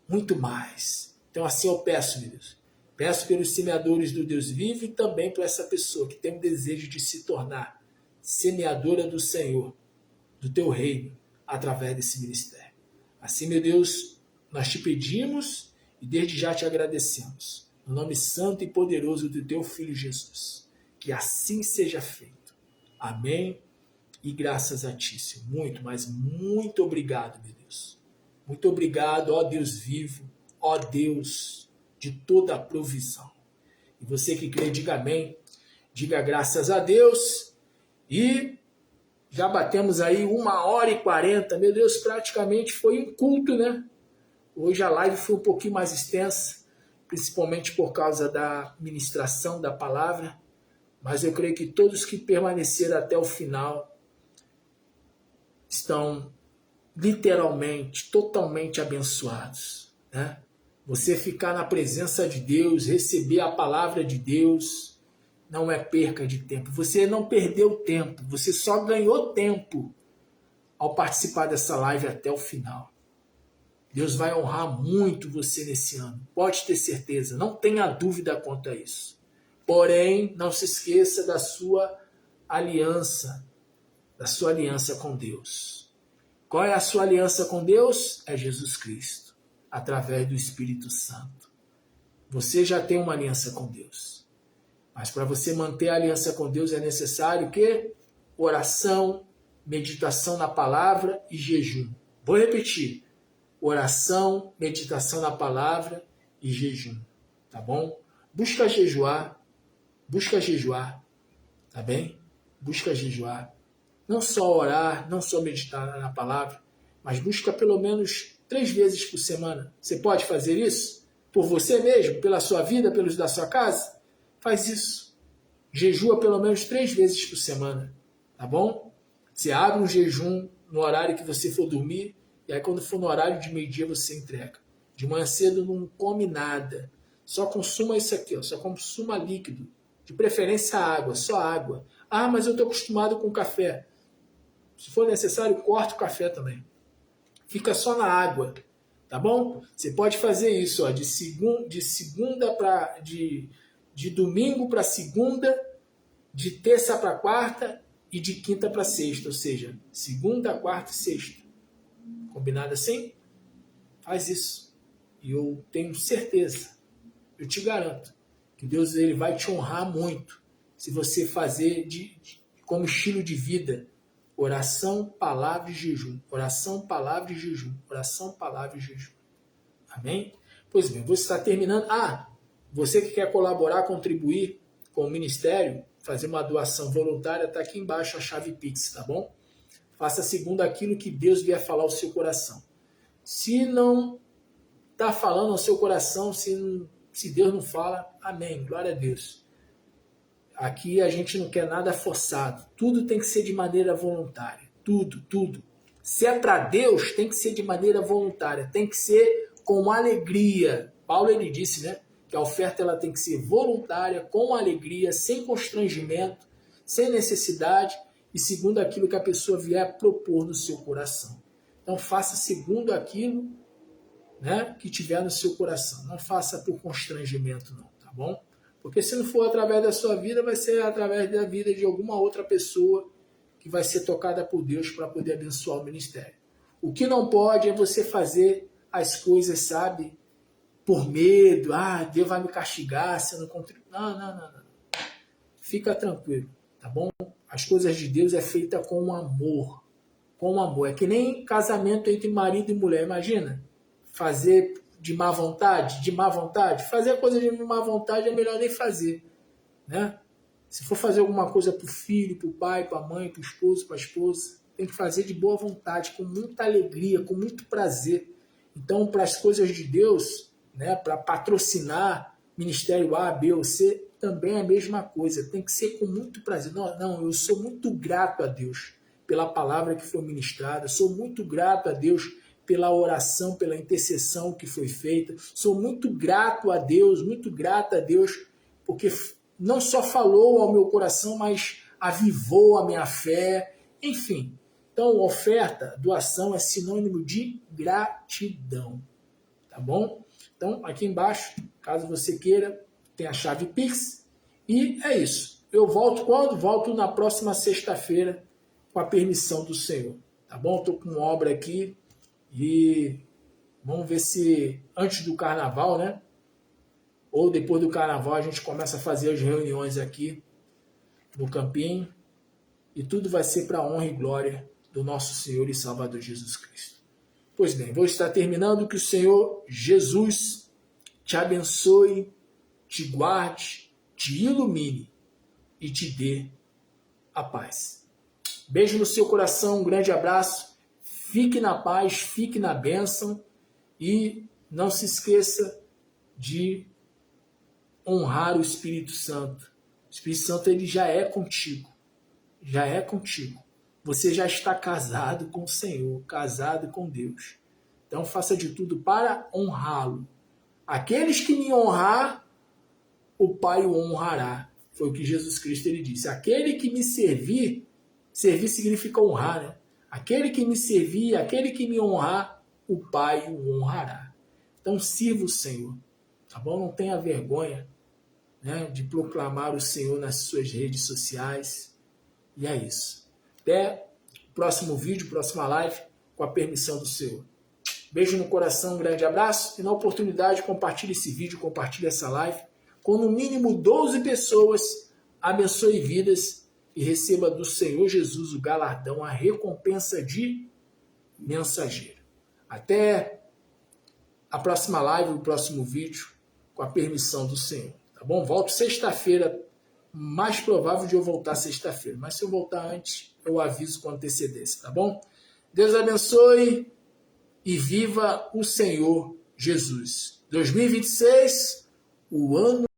muito mais. Então assim eu peço, meu Deus. Peço pelos semeadores do Deus vivo e também por essa pessoa que tem o desejo de se tornar semeadora do Senhor, do teu reino, através desse ministério. Assim, meu Deus, nós te pedimos e desde já te agradecemos. No nome santo e poderoso do teu Filho Jesus. Que assim seja feito. Amém. E graças a ti, Senhor. Muito, mas muito obrigado, meu Deus. Muito obrigado, ó Deus vivo, ó Deus de toda a provisão. E você que crê, diga amém. Diga graças a Deus. E já batemos aí 1h40. Meu Deus, praticamente foi um culto, né? Hoje a live foi um pouquinho mais extensa, principalmente por causa da ministração da palavra. Mas eu creio que todos que permaneceram até o final estão literalmente, totalmente abençoados, né? Você ficar na presença de Deus, receber a palavra de Deus, não é perca de tempo. Você não perdeu tempo, você só ganhou tempo ao participar dessa live até o final. Deus vai honrar muito você nesse ano, pode ter certeza, não tenha dúvida quanto a isso. Porém, não se esqueça da sua aliança com Deus. Qual é a sua aliança com Deus? É Jesus Cristo, através do Espírito Santo. Você já tem uma aliança com Deus. Mas para você manter a aliança com Deus é necessário que oração, meditação na palavra e jejum. Vou repetir. Oração, meditação na palavra e jejum. Tá bom? Busca jejuar, tá bem? Busca jejuar. Não só orar, não só meditar na palavra, mas busca pelo menos 3 vezes por semana. Você pode fazer isso? Por você mesmo? Pela sua vida? Pelos da sua casa? Faz isso. Jejua pelo menos 3 vezes por semana. Tá bom? Você abre um jejum no horário que você for dormir, e aí quando for no horário de meio-dia você entrega. De manhã cedo não come nada. Só consuma isso aqui, ó, só consuma líquido. De preferência água, só água. Ah, mas eu estou acostumado com café. Se for necessário, corta o café também. Fica só na água, tá bom? Você pode fazer isso, ó, de domingo para segunda, de terça para quarta e de quinta para sexta, ou seja, segunda, quarta e sexta. Combinado assim? Faz isso. E eu tenho certeza, eu te garanto, que Deus ele vai te honrar muito se você fazer como estilo de vida oração, palavra e jejum. Oração, palavra e jejum. Oração, palavra e jejum. Amém? Pois bem, você está terminando. Ah, você que quer colaborar, contribuir com o ministério, fazer uma doação voluntária, está aqui embaixo a chave Pix, tá bom? Faça segundo aquilo que Deus vier falar ao seu coração. Se não está falando ao seu coração, se Deus não fala, amém, glória a Deus. Aqui a gente não quer nada forçado. Tudo tem que ser de maneira voluntária. Tudo, tudo. Se é para Deus, tem que ser de maneira voluntária. Tem que ser com alegria. Paulo ele disse, né? Que a oferta ela tem que ser voluntária, com alegria, sem constrangimento, sem necessidade e segundo aquilo que a pessoa vier propor no seu coração. Então faça segundo aquilo, né, que tiver no seu coração. Não faça por constrangimento não, tá bom? Porque se não for através da sua vida, vai ser através da vida de alguma outra pessoa que vai ser tocada por Deus para poder abençoar o ministério. O que não pode é você fazer as coisas, sabe, por medo. Ah, Deus vai me castigar se eu não contribuir. Não. Fica tranquilo, tá bom? As coisas de Deus é feita com amor. Com amor. É que nem casamento entre marido e mulher. Imagina, fazer de má vontade, fazer a coisa de má vontade é melhor nem fazer, né? Se for fazer alguma coisa para o filho, para o pai, para a mãe, para o esposo, para a esposa, tem que fazer de boa vontade, com muita alegria, com muito prazer. Então, para as coisas de Deus, né, para patrocinar ministério A, B ou C, também é a mesma coisa, tem que ser com muito prazer. Não, eu sou muito grato a Deus pela palavra que foi ministrada, sou muito grato a Deus pela oração, pela intercessão que foi feita. Sou muito grato a Deus, muito grato a Deus, porque não só falou ao meu coração, mas avivou a minha fé. Enfim, então oferta, doação é sinônimo de gratidão. Tá bom? Então, aqui embaixo, caso você queira, tem a chave Pix. E é isso. Eu volto quando? Volto na próxima sexta-feira, com a permissão do Senhor. Tá bom? Estou com uma obra aqui. E vamos ver se antes do carnaval, né? Ou depois do carnaval a gente começa a fazer as reuniões aqui no campinho. E tudo vai ser para a honra e glória do nosso Senhor e Salvador Jesus Cristo. Pois bem, vou estar terminando. Que o Senhor Jesus te abençoe, te guarde, te ilumine e te dê a paz. Beijo no seu coração, um grande abraço. Fique na paz, fique na bênção e não se esqueça de honrar o Espírito Santo. O Espírito Santo ele já é contigo. Já é contigo. Você já está casado com o Senhor, casado com Deus. Então faça de tudo para honrá-lo. Aqueles que me honrar, o Pai o honrará. Foi o que Jesus Cristo ele disse. Aquele que me servir significa honrar, né? Aquele que me servir, aquele que me honrar, o Pai o honrará. Então sirva o Senhor, tá bom? Não tenha vergonha, né, de proclamar o Senhor nas suas redes sociais. E é isso. Até o próximo vídeo, próxima live, com a permissão do Senhor. Beijo no coração, um grande abraço. E na oportunidade, compartilhe esse vídeo, compartilhe essa live com no mínimo 12 pessoas. Abençoe vidas e receba do Senhor Jesus o galardão, a recompensa de mensageiro. Até a próxima live, o próximo vídeo, com a permissão do Senhor. Tá bom? Volto sexta-feira, mais provável de eu voltar sexta-feira. Mas se eu voltar antes, eu aviso com antecedência, tá bom? Deus abençoe e viva o Senhor Jesus. 2026, o ano